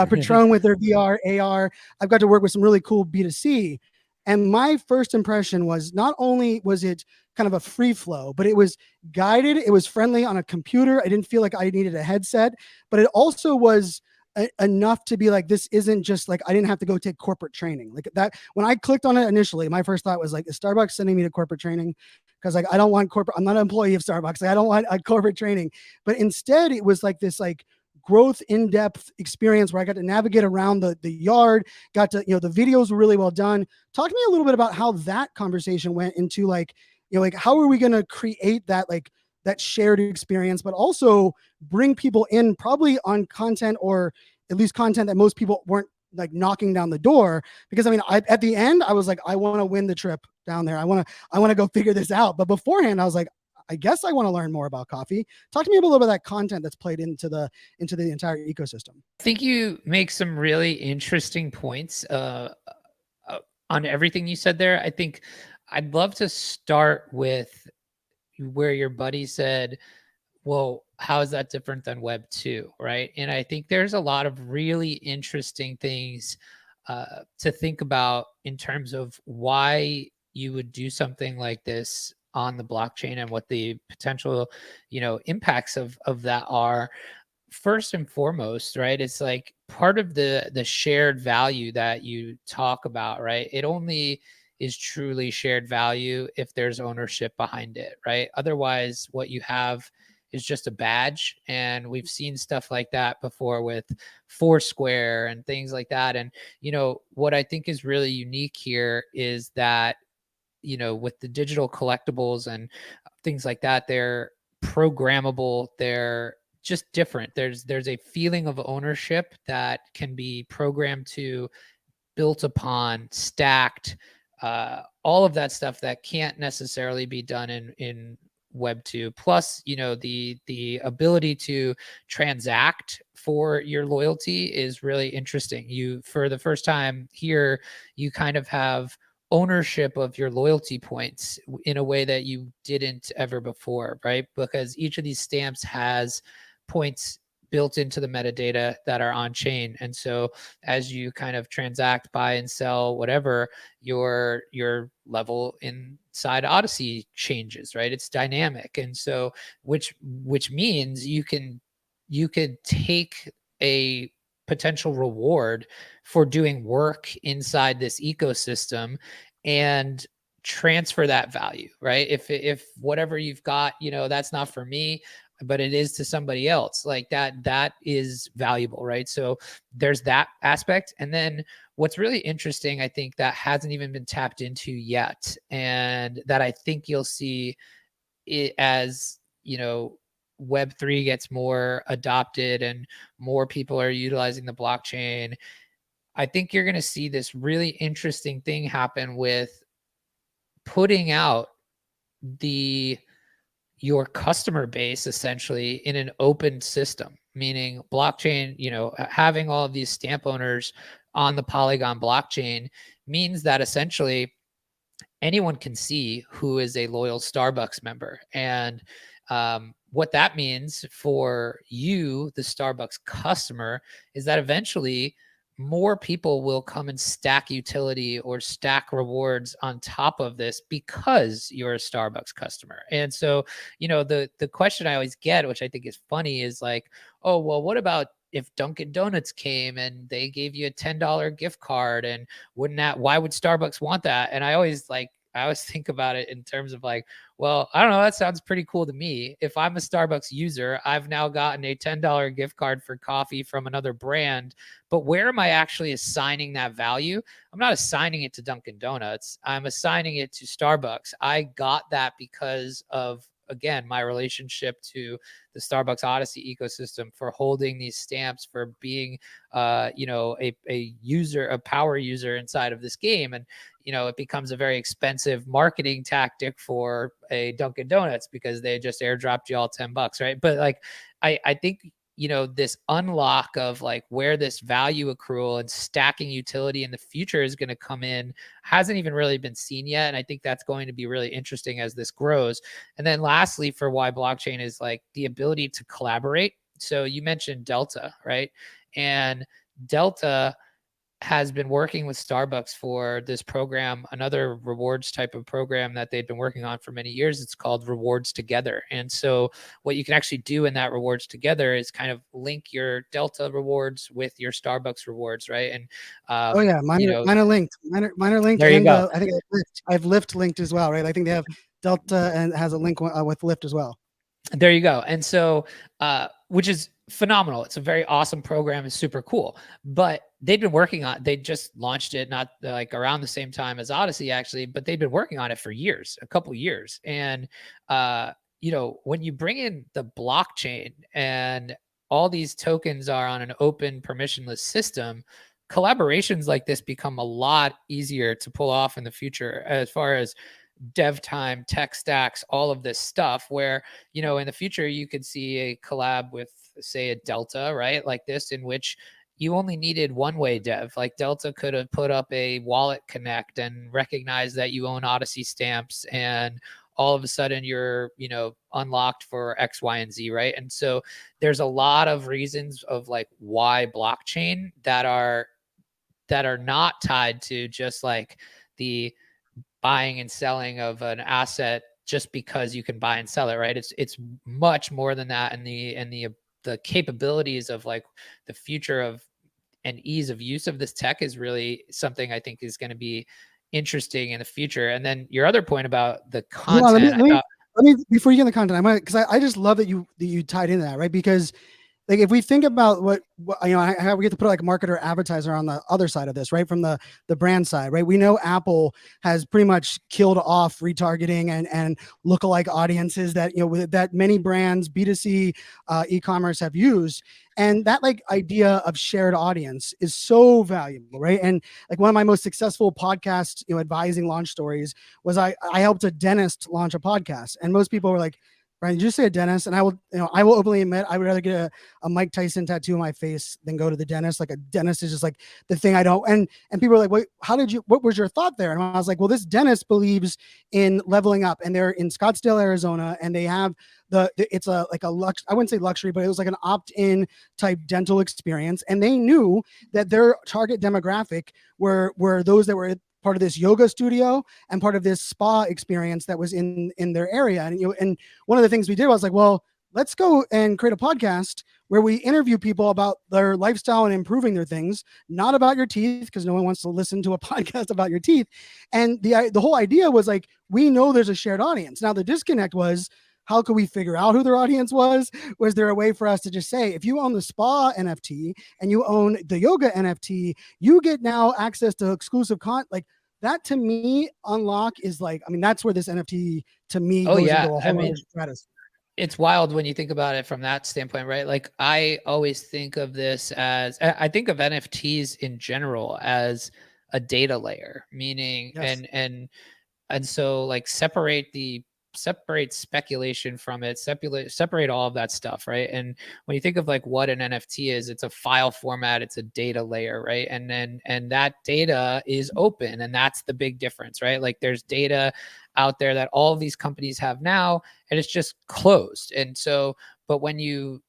Patron with their VR, AR. I've got to work with some really cool B2C. And my first impression was not only was it kind of a free flow, but it was guided. It was friendly on a computer. I didn't feel like I needed a headset, but it also was enough to be like, this isn't just like, I didn't have to go take corporate training like that. When I clicked on it initially, my first thought was like, is Starbucks sending me to corporate training? Because like, I don't want corporate, I'm not an employee of Starbucks. Like, I don't want a corporate training, but instead it was like this like growth in-depth experience where I got to navigate around the yard, got to, the videos were really well done. Talk to me a little bit about how that conversation went into like, like how are we going to create that, like that shared experience, but also bring people in probably on content, or at least content that most people weren't like knocking down the door. Because I mean, at the end, I was like, I want to win the trip down there. I want to go figure this out. But beforehand, I was like, I guess I want to learn more about coffee. Talk to me a little bit about that content that's played into the entire ecosystem. I think you make some really interesting points on everything you said there. I think I'd love to start with where your buddy said, well, how is that different than Web 2, right? And I think there's a lot of really interesting things to think about in terms of why you would do something like this on the blockchain and what the potential, impacts of that are. First and foremost, right? It's like part of the shared value that you talk about, right? It only is truly shared value if there's ownership behind it, right? Otherwise, what you have is just a badge. And we've seen stuff like that before with Foursquare and things like that. And, what I think is really unique here is that, with the digital collectibles and things like that, they're programmable, they're just different. There's a feeling of ownership that can be programmed to, built upon, stacked, all of that stuff that can't necessarily be done in Web 2. Plus, the ability to transact for your loyalty is really interesting. You, for the first time here, you kind of have ownership of your loyalty points in a way that you didn't ever before, right? Because each of these stamps has points built into the metadata that are on chain. And so as you kind of transact, buy and sell, whatever, your level inside Odyssey changes, right? It's dynamic. And so which means you could take a potential reward for doing work inside this ecosystem and transfer that value, right? If whatever you've got, that's not for me, but it is to somebody else, like that is valuable, right? So there's that aspect. And then what's really interesting, I think, that hasn't even been tapped into yet, and that I think you'll see it as, Web3 gets more adopted and more people are utilizing the blockchain. I think you're going to see this really interesting thing happen with putting out the your customer base essentially in an open system, meaning blockchain, having all of these stamp owners on the Polygon blockchain means that essentially anyone can see who is a loyal Starbucks member. And what that means for you, the Starbucks customer, is that eventually more people will come and stack utility or stack rewards on top of this because you're a Starbucks customer. And so, the question I always get, which I think is funny, is like, oh, well, what about if Dunkin' Donuts came and they gave you a $10 gift card, and why would Starbucks want that? And I always think about it in terms of like, well, I don't know, that sounds pretty cool to me. If I'm a Starbucks user, I've now gotten a $10 gift card for coffee from another brand, but where am I actually assigning that value? I'm not assigning it to Dunkin' Donuts. I'm assigning it to Starbucks. I got that because of, again, my relationship to the Starbucks Odyssey ecosystem, for holding these stamps, for being, a user, a power user inside of this game. And, it becomes a very expensive marketing tactic for a Dunkin' Donuts because they just airdropped you all $10, right? But like, I think, this unlock of like where this value accrual and stacking utility in the future is going to come in hasn't even really been seen yet. And I think that's going to be really interesting as this grows. And then lastly, for why blockchain is like the ability to collaborate. So you mentioned Delta, right? And Delta has been working with Starbucks for this program, another rewards type of program that they've been working on for many years. It's called Rewards Together. And so what you can actually do in that Rewards Together is kind of link your Delta rewards with your Starbucks rewards, right? And, Oh yeah, mine are linked. Mine are linked, there you and go. I think I have Lyft linked as well, right? I think they have Delta and has a link with Lyft as well. There you go. And so, which is phenomenal. It's a very awesome program. It's super cool. But they just launched it, not like around the same time as Odyssey actually, but they've been working on it for years, a couple years. And, when you bring in the blockchain and all these tokens are on an open permissionless system, collaborations like this become a lot easier to pull off in the future, as far as dev time, tech stacks, all of this stuff, where, in the future you could see a collab with, say, a Delta, right? Like this, in which you only needed one-way dev. Like Delta could have put up a wallet connect and recognize that you own Odyssey stamps, and all of a sudden you're, unlocked for X, Y, and Z, right? And so there's a lot of reasons of like why blockchain that are not tied to just like the buying and selling of an asset just because you can buy and sell it, right? It's much more than that, and the capabilities of like the future of and ease of use of this tech is really something I think is going to be interesting in the future. And then your other point about the Hold on, content, let me before you get in the content, I might, because I just love that you tied into that, right? Because like if we think about what how we get to put like a marketer advertiser on the other side of this, right? From the brand side, right? We know Apple has pretty much killed off retargeting and lookalike audiences that, that many brands, B2C e-commerce have used. And that like idea of shared audience is so valuable, right? And like one of my most successful podcast, advising launch stories was I helped a dentist launch a podcast, and most people were like, Brian, did you say a dentist? And I will openly admit, I would rather get a Mike Tyson tattoo on my face than go to the dentist. Like a dentist is just like the thing I don't. And people are like, wait, what was your thought there? And I was like, well, this dentist believes in leveling up, and they're in Scottsdale, Arizona, and they have it's a I wouldn't say luxury, but it was like an opt-in type dental experience. And they knew that their target demographic were those that were part of this yoga studio and part of this spa experience that was in their area. And one of the things we did was like, well, let's go and create a podcast where we interview people about their lifestyle and improving their things, not about your teeth, because no one wants to listen to a podcast about your teeth. And the whole idea was like, we know there's a shared audience. Now the disconnect was, how could we figure out who their audience was? Was there a way for us to just say, if you own the spa NFT and you own the yoga NFT, you get now access to exclusive content? Like that to me, unlock is like, I mean, that's where this NFT to me Oh goes yeah. into a I whole other mean, stratus. it's wild when you think about it from that standpoint, right? Like I always think of this as I think of NFTs in general as a data layer, meaning Yes. and so like separate speculation from it, separate all of that stuff, right? And when you think of like what an NFT is, it's a file format, it's a data layer, right? And that data is open, and that's the big difference, right? Like there's data out there that all of these companies have now, and it's just closed. And so, but when you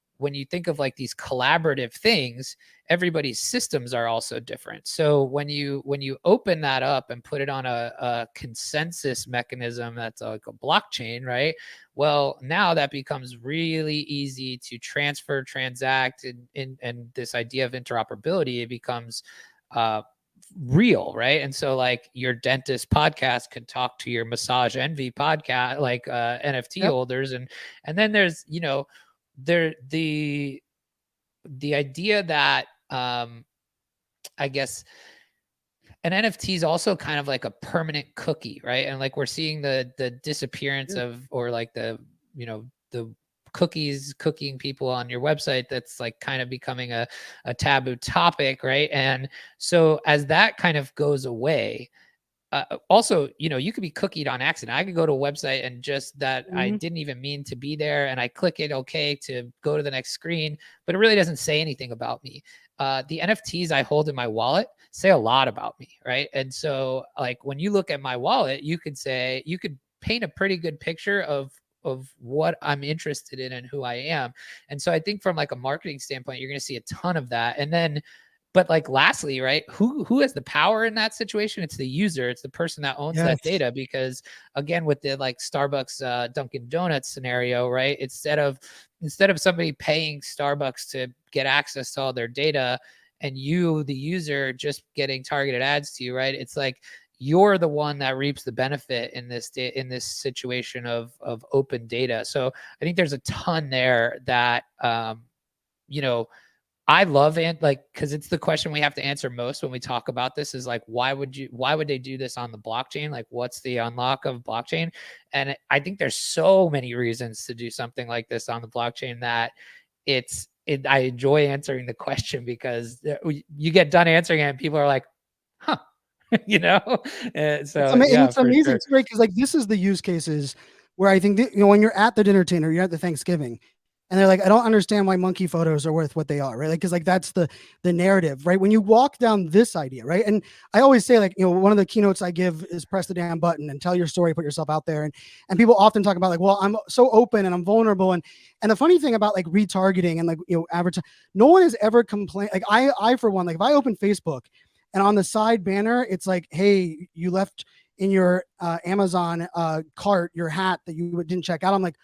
think of like these collaborative things, everybody's systems are also different. So when you open that up and put it on a consensus mechanism that's like a blockchain, right? Well, now that becomes really easy to transfer, transact, and this idea of interoperability, it becomes real, right? And so like your dentist podcast could talk to your massage envy podcast, like NFT Yep. holders, and then there's there the idea that I guess an NFT is also kind of like a permanent cookie, right? And like we're seeing the disappearance Yeah. of, or like the cookies cooking people on your website, that's like kind of becoming a taboo topic, right? And so as that kind of goes away, also, you could be cookied on accident. I could go to a website and just that I Mhm. didn't even mean to be there, and I click it okay to go to the next screen, but it really doesn't say anything about me. The NFTs I hold in my wallet say a lot about me, right? And so, like when you look at my wallet, you could paint a pretty good picture of what I'm interested in and who I am. And so, I think from like a marketing standpoint, you're going to see a ton of that, and then but like lastly, right, who has the power in that situation? It's the user, it's the person that owns that Yes. data. Because again, with the like Starbucks Dunkin' Donuts scenario, right, instead of somebody paying Starbucks to get access to all their data, and you, the user, just getting targeted ads to you, right, it's like you're the one that reaps the benefit in this situation of open data. So I think there's a ton there that you know I love it, like, because it's the question we have to answer most when we talk about this is like, why would they do this on the blockchain? Like, what's the unlock of blockchain? And I think there's so many reasons to do something like this on the blockchain that I enjoy answering the question, because you get done answering it and people are like, huh, you know? So And yeah, it's for amazing sure. too, right? Because like this is the use cases where I think that, when you're at the dinner table, you're at the Thanksgiving, and they're like, I don't understand why monkey photos are worth what they are, right? Like, because like that's the narrative, right? When you walk down this idea, right? And I always say, like, one of the keynotes I give is press the damn button and tell your story, put yourself out there, and people often talk about like, well, I'm so open and I'm vulnerable, and the funny thing about like retargeting and like advertising, no one has ever complained. Like I for one, like if I open Facebook and on the side banner, it's like, hey, you left in your Amazon cart your hat that you didn't check out. I'm like,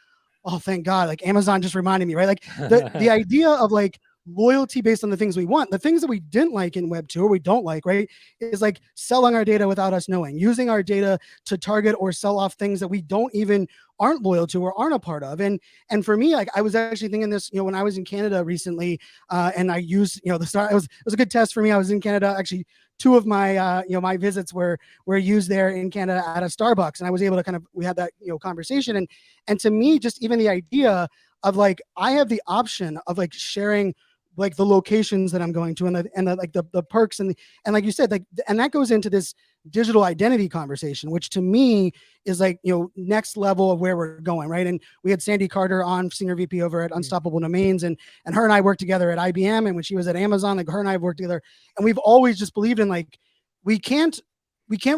oh, thank God. Like Amazon just reminded me, right? Like the idea of like loyalty based on the things we want, the things that we didn't like in Web 2 or we don't like, right? Is like selling our data without us knowing, using our data to target or sell off things that we don't even aren't loyal to or aren't a part of. And for me, like I was actually thinking this, when I was in Canada recently, and I used, the start, it was a good test for me. I was in Canada actually. Two of my my visits were used there in Canada at a Starbucks, and I was able to we had that conversation, and to me, just even the idea of like I have the option of like sharing like the locations that I'm going to, and the perks, and like you said, like, and that goes into this digital identity conversation, which to me is like next level of where we're going, right? And we had Sandy Carter on, senior VP over at Unstoppable Domains, and her and I worked together at IBM, and when she was at Amazon, like her and I have worked together, and we've always just believed in like we can't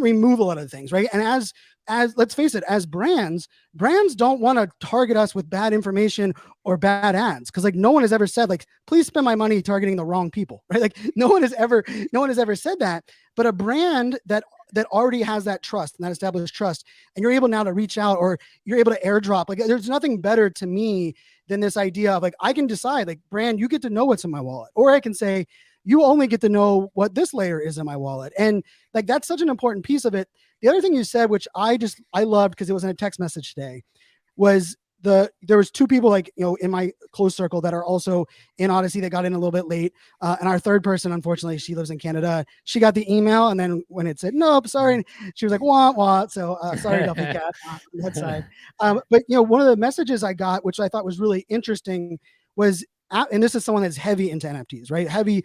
remove a lot of things, right? And as let's face it, as brands don't want to target us with bad information or bad ads, because like no one has ever said like, please spend my money targeting the wrong people, right? Like no one has ever said that. But a brand that already has that trust and that established trust, and you're able now to reach out, or you're able to airdrop, like there's nothing better to me than this idea of like I can decide, like, brand, you get to know what's in my wallet, or I can say you only get to know what this layer is in my wallet. And like that's such an important piece of it. The other thing you said, which I loved because it was in a text message today, was there was two people like, in my close circle that are also in Odyssey that got in a little bit late. And our third person, unfortunately, she lives in Canada. She got the email, and then when it said, nope, sorry, she was like, wah, wah. So sorry, Duffy Cat, on that side. But, one of the messages I got, which I thought was really interesting, was, and this is someone that's heavy into NFTs, right? Heavy,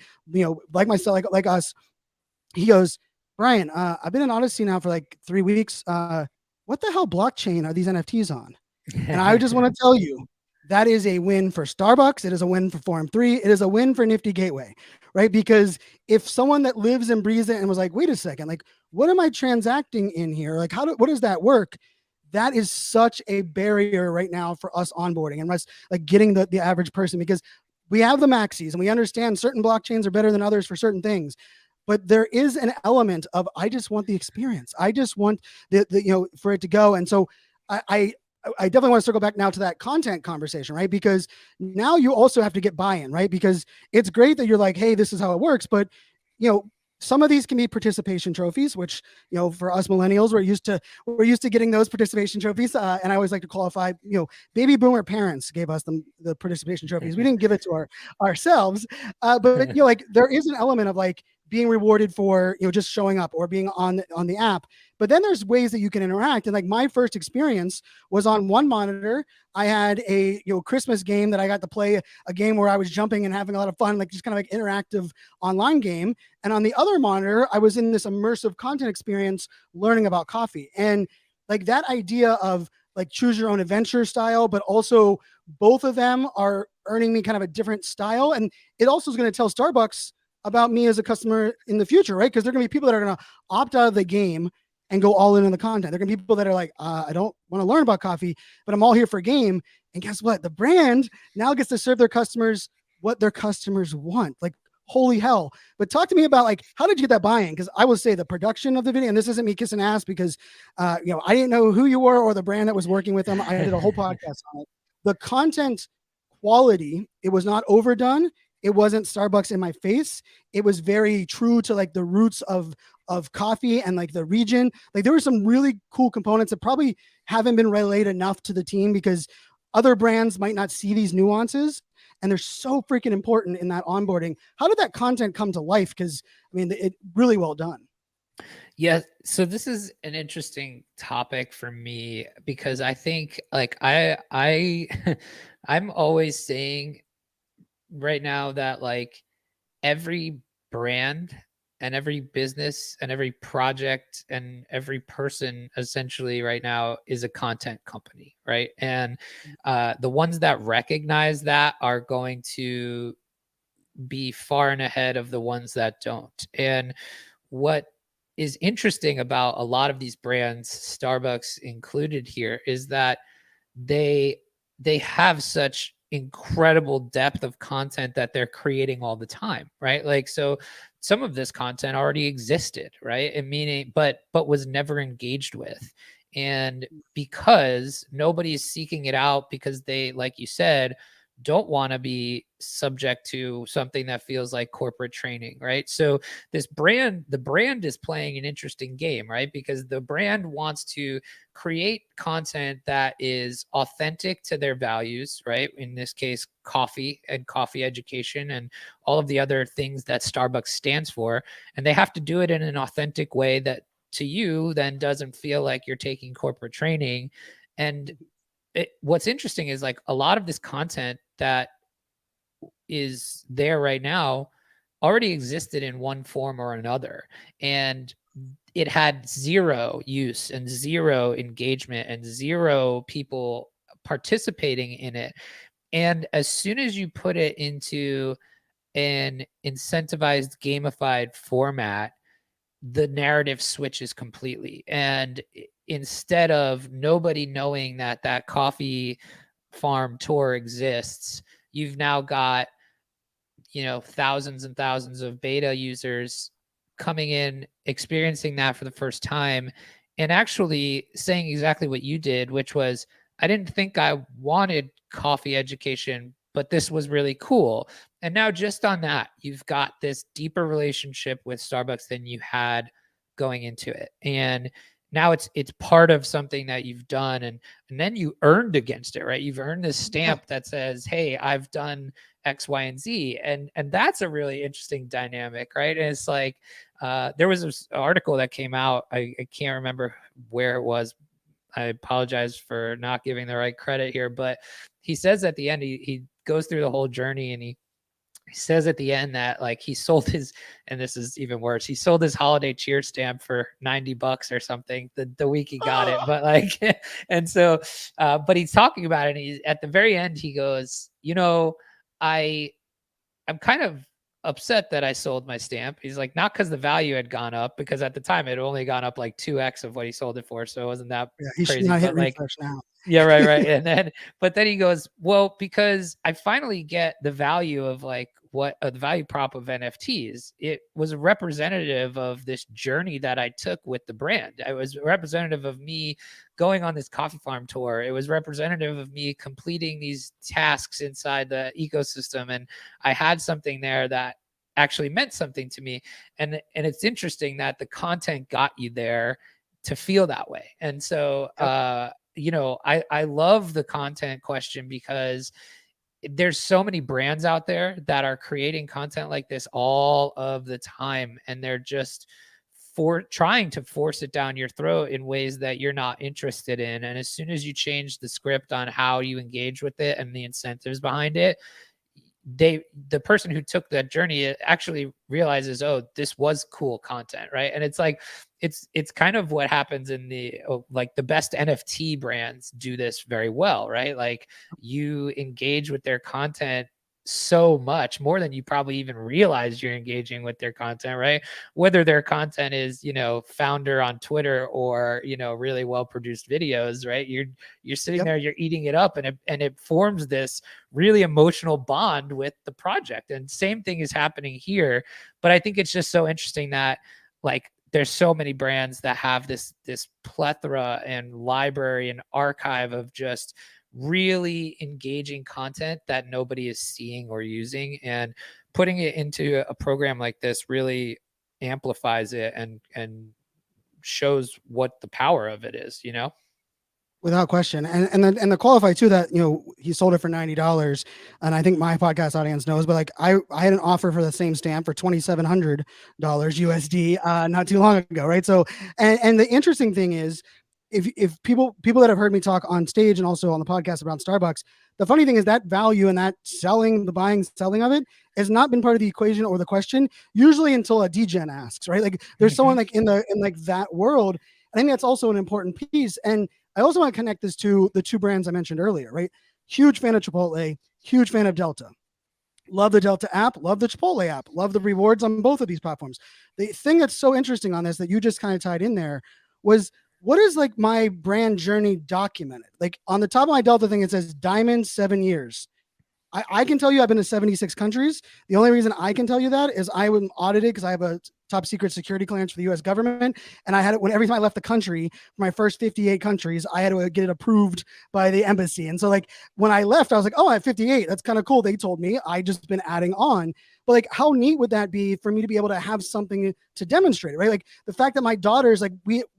like myself, like us. He goes, Brian, I've been in Odyssey now for like 3 weeks. What the hell blockchain are these NFTs on? And I just want to tell you, that is a win for Starbucks. It is a win for Forum3. It is a win for Nifty Gateway, right? Because if someone that lives and breathes it and was like, wait a second, like, what am I transacting in here? Like, what does that work? That is such a barrier right now for us onboarding and us like getting the average person, because we have the maxis and we understand certain blockchains are better than others for certain things. But there is an element of, I just want the experience. I just want for it to go. And so I definitely want to circle back now to that content conversation, right? Because now you also have to get buy-in, right? Because it's great that you're like, hey, this is how it works. But, some of these can be participation trophies, which, for us millennials, we're used to getting those participation trophies. And I always like to qualify, baby boomer parents gave us the participation trophies. We didn't give it to ourselves. But like there is an element of like being rewarded for, just showing up or being on the app. But then there's ways that you can interact. And like my first experience was on one monitor. I had a Christmas game that I got to play, a game where I was jumping and having a lot of fun, like just kind of like interactive online game. And on the other monitor, I was in this immersive content experience learning about coffee. And like that idea of like choose your own adventure style, but also both of them are earning me kind of a different style. And it also is going to tell Starbucks about me as a customer in the future, right? Because there are going to be people that are going to opt out of the game and go all in on the content. There are going to be people that are like, I don't want to learn about coffee, but I'm all here for a game. And guess what? The brand now gets to serve their customers what their customers want. Like, holy hell. But talk to me about like, how did you get that buy-in? Because I will say the production of the video, and this isn't me kissing ass because, I didn't know who you were or the brand that was working with them. I did a whole podcast on it. The content quality, it was not overdone. It wasn't Starbucks in my face. It was very true to like the roots of coffee and like the region. Like there were some really cool components that probably haven't been relayed enough to the team because other brands might not see these nuances, and they're so freaking important in that onboarding. How did that content come to life? Because I mean, it really well done. Yeah, so this is an interesting topic for me because I think like I'm always saying right now that like every brand and every business and every project and every person essentially right now is a content company, right? And the ones that recognize that are going to be far and ahead of the ones that don't. And what is interesting about a lot of these brands, Starbucks included here, is that they have such incredible depth of content that they're creating all the time, right? Like, so some of this content already existed, right? And meaning, but was never engaged with. And because nobody's seeking it out because they, like you said, don't want to be subject to something that feels like corporate training, right? So the brand is playing an interesting game, right? Because the brand wants to create content that is authentic to their values, right? In this case, coffee and coffee education and all of the other things that Starbucks stands for. And they have to do it in an authentic way that to you then doesn't feel like you're taking corporate training. And what's interesting is like a lot of this content that is there right now already existed in one form or another. And it had zero use and zero engagement and zero people participating in it. And as soon as you put it into an incentivized, gamified format, the narrative switches completely. And instead of nobody knowing that that coffee farm tour exists, you've now got, thousands and thousands of beta users coming in, experiencing that for the first time, and actually saying exactly what you did, which was, I didn't think I wanted coffee education, but this was really cool. And now just on that, you've got this deeper relationship with Starbucks than you had going into it. And now it's part of something that you've done, and then you earned against it, right? You've earned this Yeah. stamp that says, hey, I've done X, Y, and Z. And that's a really interesting dynamic, right? And it's like there was this article that came out. I can't remember where it was. I apologize for not giving the right credit here, but he says at the end, he goes through the whole journey, and he says at the end that like he sold his, and this is even worse, he sold his holiday cheer stamp for $90 or something the week he got it. But like, and so, but he's talking about it, and he's at the very end, he goes, I I'm kind of upset that I sold my stamp. He's like, not because the value had gone up, because at the time it had only gone up like 2x of what he sold it for. So it wasn't that Yeah, he should crazy. not hit But like, refresh now. yeah, right, right. And then, but then he goes, well, because I finally get the value of like what the value prop of NFTs. It was representative of this journey that I took with the brand. It was representative of me going on this coffee farm tour. It was representative of me completing these tasks inside the ecosystem. And I had something there that actually meant something to me. And it's interesting that the content got you there to feel that way. And so, Yep. I love the content question, because there's so many brands out there that are creating content like this all of the time, and they're just for trying to force it down your throat in ways that you're not interested in. And as soon as you change the script on how you engage with it and the incentives behind it, the person who took that journey actually realizes, oh, this was cool content, right? And it's like it's kind of what happens in like the best NFT brands do this very well, right? Like you engage with their content so much more than you probably even realize you're engaging with their content, right? Whether their content is, founder on Twitter, or, really well produced videos, right? You're sitting Yep. there, you're eating it up, and it forms this really emotional bond with the project. And same thing is happening here. But I think it's just so interesting that like there's so many brands that have this plethora and library and archive of just really engaging content that nobody is seeing or using, and putting it into a program like this really amplifies it and shows what the power of it is. Without question. And the qualify too that, he sold it for $90. And I think my podcast audience knows, but like I had an offer for the same stamp for $2,700 USD not too long ago. Right. So and the interesting thing is, if people that have heard me talk on stage and also on the podcast about Starbucks, the funny thing is that value and that selling, the buying, selling of it has not been part of the equation or the question usually until a degen asks, right? Like there's someone like in like that world. I think that's also an important piece. And I also want to connect this to the two brands I mentioned earlier, right? Huge fan of Chipotle, huge fan of Delta. Love the Delta app, love the Chipotle app, love the rewards on both of these platforms. The thing that's so interesting on this that you just kind of tied in there was, what is like my brand journey documented? Like on the top of my Delta thing, it says Diamond 7 years. I can tell you I've been to 76 countries. The only reason I can tell you that is I was audited because I have a top secret security clearance for the US government. And I had it when every time I left the country, for my first 58 countries, I had to get it approved by the embassy. And so like when I left, I was like, oh, I have 58. That's kind of cool. They told me. I just been adding on. But like how neat would that be for me to be able to have something to demonstrate, right? Like the fact that my daughters, like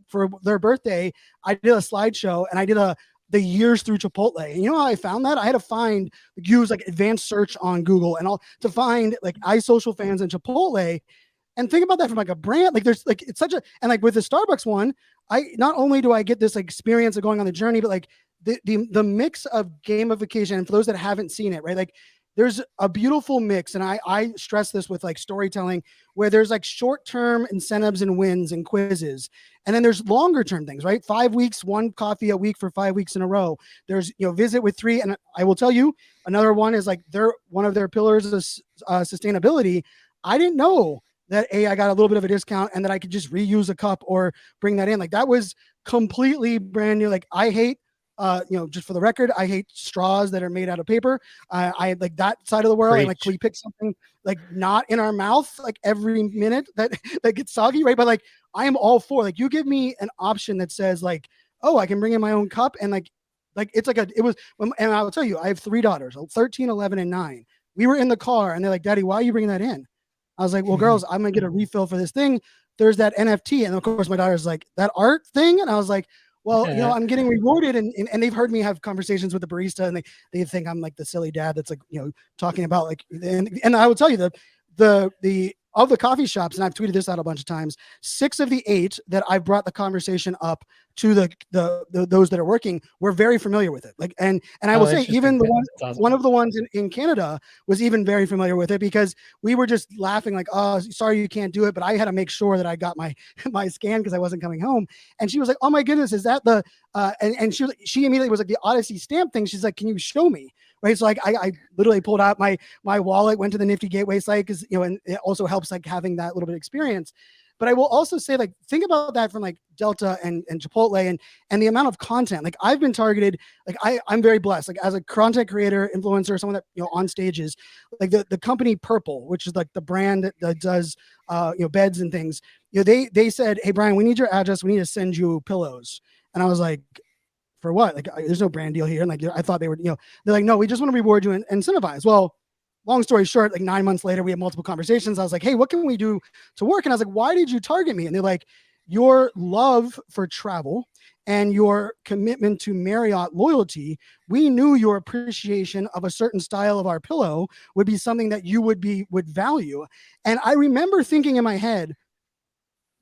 for their birthday, I did a slideshow and I did the years through Chipotle. And you know how I found that? I had to use like advanced search on Google and all to find like iSocial fans and Chipotle. And think about that from like a brand. Like there's like, it's such a, and like with the Starbucks one, I not only do I get this like experience of going on the journey, but like the mix of gamification. And for those that haven't seen it, right? Like there's a beautiful mix. And I stress this with like storytelling where there's like short-term incentives and wins and quizzes. And then there's longer term things, right? 5 weeks, one coffee a week for 5 weeks in a row. There's, visit with 3. And I will tell you, another one is like one of their pillars is sustainability. I didn't know that I got a little bit of a discount and that I could just reuse a cup or bring that in. Like that was completely brand new. Like I hate, just for the record, I hate straws that are made out of paper. I like that side of the world. And like, can we pick something like not in our mouth, like every minute that gets soggy, right? But like, I am all for like, you give me an option that says like, oh, I can bring in my own cup. And like it's like and I will tell you, I have 3 daughters, 13, 11, and 9. We were in the car and they're like, Daddy, why are you bringing that in? I was like, well, girls, I'm going to get a refill for this thing. there's that NFT. And of course my daughter's like, that art thing? And I was like, well, I'm getting rewarded, and they've heard me have conversations with the barista, and they think I'm like the silly dad that's like, talking about like, and I will tell you the of the coffee shops, and I've tweeted this out a bunch of times, 6 of the 8 that I brought the conversation up to the those that are working were very familiar with it. Like, and I will say, even the one of the ones in Canada was even very familiar with it, because we were just laughing like, oh, sorry you can't do it, but I had to make sure that I got my scan because I wasn't coming home. And she was like, oh my goodness, is that the and she immediately was like, the Odyssey stamp thing. She's like, can you show me? Right. So like I literally pulled out my wallet, went to the Nifty Gateway site, because and it also helps like having that little bit of experience. But I will also say, like, think about that from like Delta and Chipotle and the amount of content. Like, I've been targeted, like I'm very blessed, like as a content creator, influencer, someone that on stages, like the company Purple, which is like the brand that does beds and things. They said, hey Brian, we need your address, we need to send you pillows. And I was like, for what? Like, there's no brand deal here. And like, I thought they were, they're like, no, we just want to reward you and incentivize. Well, long story short, like 9 months later, we had multiple conversations. I was like, hey, what can we do to work? And I was like, why did you target me? And they're like, your love for travel and your commitment to Marriott loyalty, we knew your appreciation of a certain style of our pillow would be something that you would value. And I remember thinking in my head,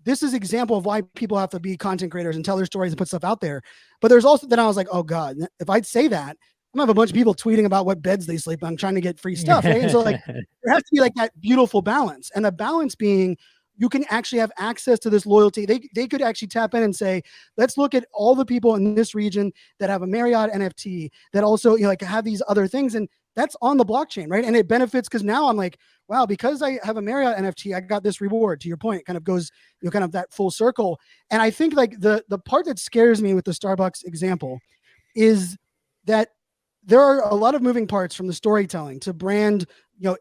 this is an example of why people have to be content creators and tell their stories and put stuff out there. But there's also, then I was like, oh God, if I'd say that, I'm gonna have a bunch of people tweeting about what beds they sleep on, trying to get free stuff, right? And so like, there has to be like that beautiful balance, and the balance being, you can actually have access to this loyalty. They could actually tap in and say, let's look at all the people in this region that have a Marriott NFT that also like have these other things, and that's on the blockchain, right? And it benefits, because now I'm like, wow, because I have a Marriott NFT, I got this reward. To your point, it kind of goes, kind of that full circle. And I think like the part that scares me with the Starbucks example is that there are a lot of moving parts, from the storytelling to brand,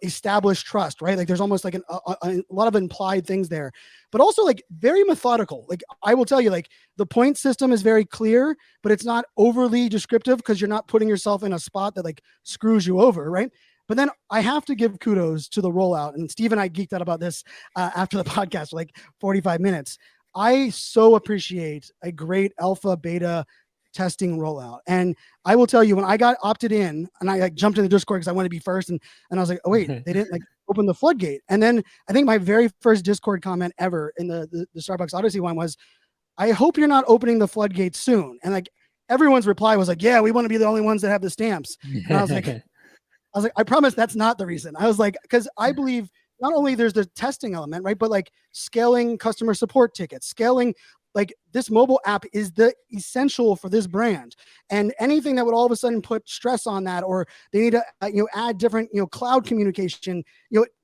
established trust, right? Like there's almost like a lot of implied things there, but also like very methodical. Like I will tell you, like the point system is very clear, but it's not overly descriptive, because you're not putting yourself in a spot that like screws you over, right? But then I have to give kudos to the rollout. And Steve and I geeked out about this after the podcast for like 45 minutes. I so appreciate a great alpha, beta testing rollout. And I will tell you, when I got opted in and I like jumped in the Discord because I wanted to be first, and I was like, oh wait, they didn't like open the floodgate. And then I think my very first Discord comment ever in the Starbucks Odyssey one was, I hope you're not opening the floodgate soon. And like everyone's reply was like, yeah, we want to be the only ones that have the stamps. And I was like, I promise that's not the reason. I was like, because I believe not only there's the testing element, right, but like scaling customer support tickets, scaling, like this mobile app is the essential for this brand, and anything that would all of a sudden put stress on that, or they need to add different cloud communication,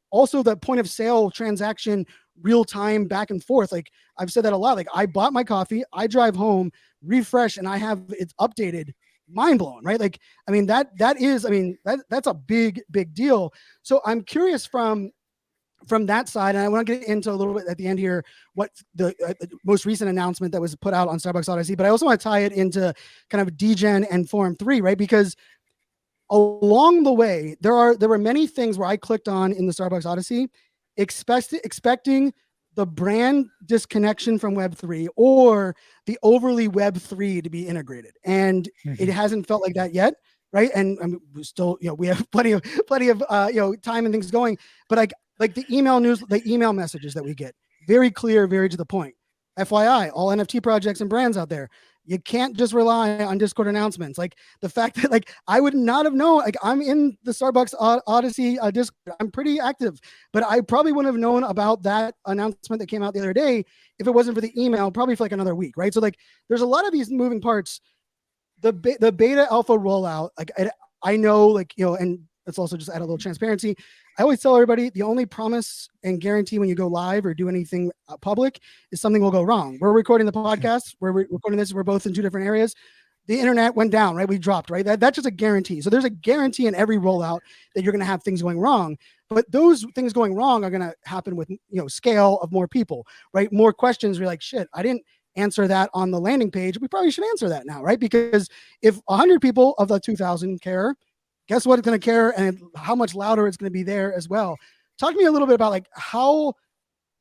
also the point of sale transaction, real time back and forth. Like I've said that a lot. Like I bought my coffee, I drive home, refresh, and I have it updated. Mind blown, right? Like, I mean, that's a big deal. So I'm curious from that side, and I want to get into a little bit at the end here what the most recent announcement that was put out on Starbucks Odyssey, but I also want to tie it into kind of DGen and Forum3, right? Because along the way, there were many things where I clicked on in the Starbucks Odyssey, expecting the brand disconnection from Web3 or the overly Web3 to be integrated, and it hasn't felt like that yet, right? And we still, we have plenty of time and things going, but like the email messages that we get, very clear, very to the point. FYI, all NFT projects and brands out there, you can't just rely on Discord announcements. Like the fact that like I would not have known, like I'm in the Starbucks Odyssey Discord, I'm pretty active, but I probably wouldn't have known about that announcement that came out the other day if it wasn't for the email, probably for like another week, right? So like there's a lot of these moving parts. The beta alpha rollout, like I know, like, and let's also just add a little transparency. I always tell everybody, the only promise and guarantee when you go live or do anything public is something will go wrong. We're recording the podcast, we're recording this, we're both in 2 different areas. The internet went down, right? We dropped, right? That's just a guarantee. So there's a guarantee in every rollout that you're going to have things going wrong. But those things going wrong are going to happen with, scale of more people, right? More questions. We're like, shit, I didn't answer that on the landing page. We probably should answer that now, right? Because if 100 people of the 2,000 care, guess what? It's going to care, and how much louder it's going to be there as well. Talk to me a little bit about like how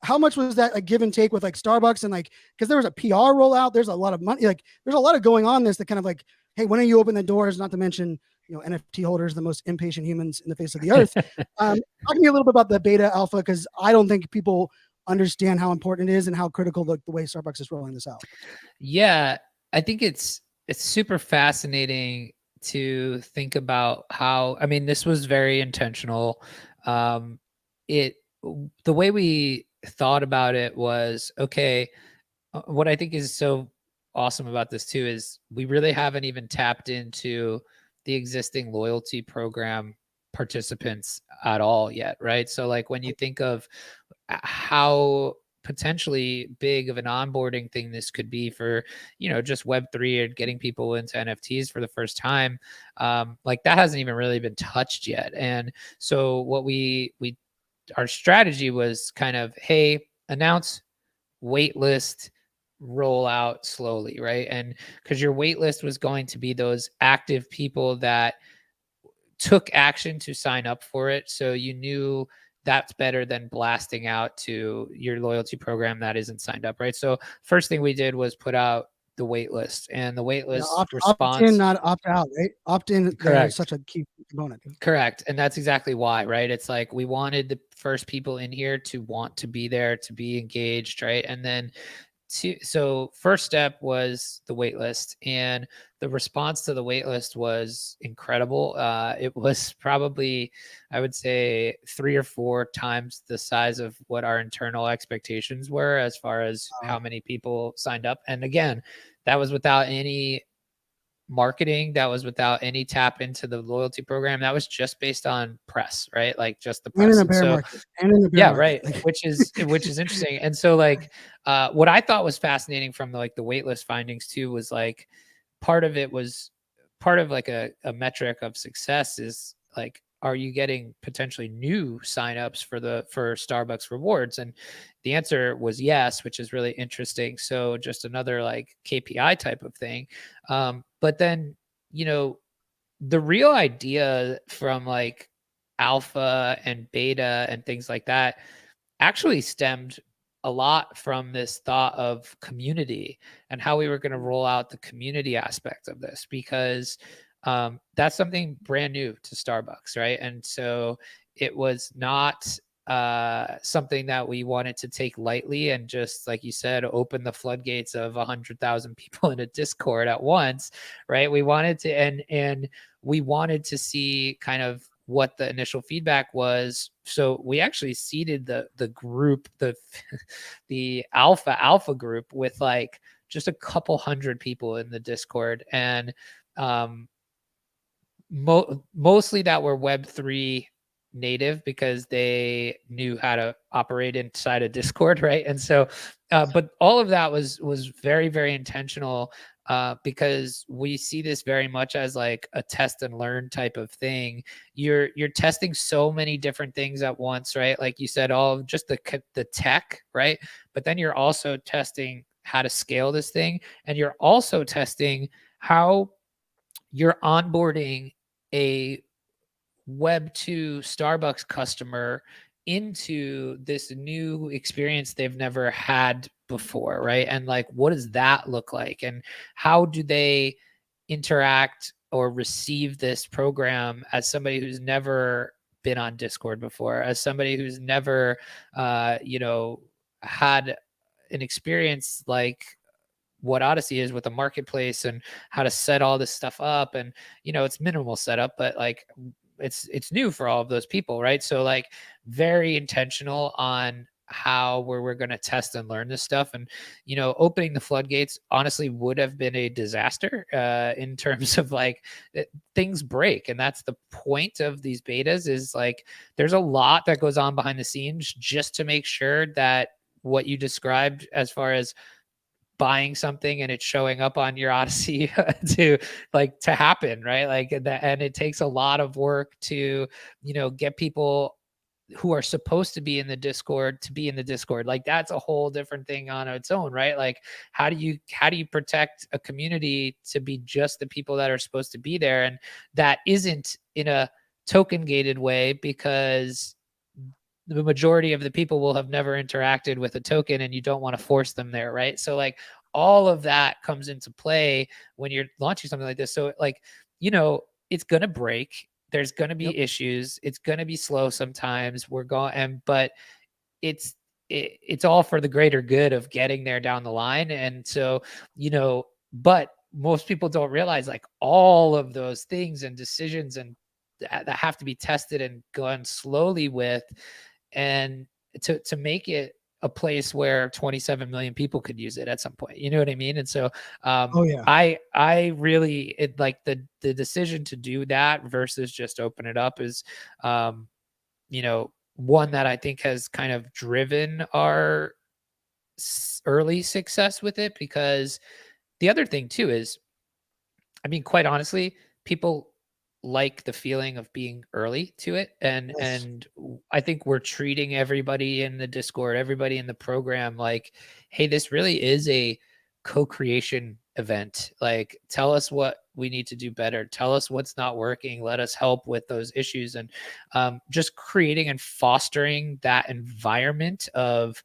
how much was that a give and take with like Starbucks and like, because there was a PR rollout, there's a lot of money, like there's a lot of going on this that kind of like, hey, when are you open the doors? Not to mention, NFT holders, the most impatient humans in the face of the earth. Talk to me a little bit about the beta alpha, because I don't think people understand how important it is and how critical the way Starbucks is rolling this out. Yeah, I think it's super fascinating to think about how, I mean, this was very intentional. Um, it the way we thought about it was, okay, what I think is so awesome about this too is we really haven't even tapped into the existing loyalty program participants at all yet, right? So like when you think of how potentially big of an onboarding thing this could be for, just Web3 and getting people into NFTs for the first time, like that hasn't even really been touched yet. And so what our strategy was kind of, hey, announce waitlist, roll out slowly, right? And because your waitlist was going to be those active people that took action to sign up for it. So you knew that's better than blasting out to your loyalty program that isn't signed up, right? So first thing we did was put out the wait list, and the wait list Opt in, response. not opt out, right? Opt in there is Correct. such a key component. Correct. And that's exactly why, right? It's like we wanted the first people in here to want to be there, to be engaged, right? And then so first step was the wait list, and the response to the wait list was incredible. It was probably, I would say, 3 or 4 times the size of what our internal expectations were as far as how many people signed up. And again, that was without any marketing, that was without any tap into the loyalty program, that was just based on press, right? Like just the And in press. a And bear so market. And in a bear yeah, market. right. Which is interesting. And so like what I thought was fascinating from the waitlist findings too was like part of it was part of like a metric of success is like, are you getting potentially new signups for Starbucks rewards? And the answer was yes, which is really interesting. So just another like KPI type of thing. But then, the real idea from like alpha and beta and things like that actually stemmed a lot from this thought of community and how we were going to roll out the community aspect of this, because that's something brand new to Starbucks, right? And so it was not something that we wanted to take lightly and just, like you said, open the floodgates of 100,000 people in a Discord at once, right? We wanted to, and we wanted to see kind of what the initial feedback was. So we actually seeded the group, the alpha group, with like just a couple hundred people in the Discord, and um, mostly that were Web3 native because they knew how to operate inside a Discord, right? And so, but all of that was very, very intentional, because we see this very much as like a test and learn type of thing. You're testing so many different things at once, right? Like you said, all of just the tech, right? But then you're also testing how to scale this thing, and you're also testing how you're onboarding a Web2 Starbucks customer into this new experience they've never had before, right? And like, what does that look like? And how do they interact or receive this program as somebody who's never been on Discord before, as somebody who's never, had an experience like what Odyssey is with a marketplace and how to set all this stuff up. And it's minimal setup, but like it's new for all of those people, right? So like very intentional on how we're going to test and learn this stuff. And opening the floodgates honestly would have been a disaster in terms of like things break, and that's the point of these betas, is like there's a lot that goes on behind the scenes just to make sure that what you described as far as buying something and it's showing up on your Odyssey to happen, right? Like that, and it takes a lot of work to, get people who are supposed to be in the Discord to be in the Discord. Like that's a whole different thing on its own, right? Like how do you protect a community to be just the people that are supposed to be there, and that isn't in a token gated way, because the majority of the people will have never interacted with a token, and you don't want to force them there, right? So like all of that comes into play when you're launching something like this. So like, you know, it's going to break. There's going to be issues. It's going to be slow sometimes. We're going, but it's it's all for the greater good of getting there down the line. And so, you know, but most people don't realize like all of those things and decisions and that have to be tested and gone slowly with, and to make it a place where 27 million people could use it at some point. You know what I mean? And so I really like the decision to do that versus just open it up is you know, one that I think has kind of driven our early success with it. Because the other thing too is, I mean, quite honestly, people like the feeling of being early to it. And I think we're treating everybody in the Discord, everybody in the program like, hey, this really is a co-creation event. Like, tell us what we need to do better. Tell us what's not working. Let us help with those issues. And just creating and fostering that environment of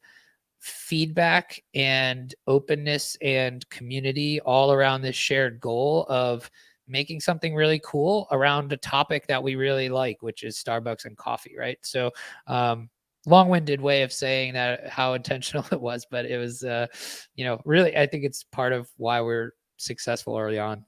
feedback and openness and community all around this shared goal of making something really cool around a topic that we really like, which is Starbucks and coffee, right? So long-winded way of saying that how intentional it was, but it was you know, really, I think it's part of why we're successful early on.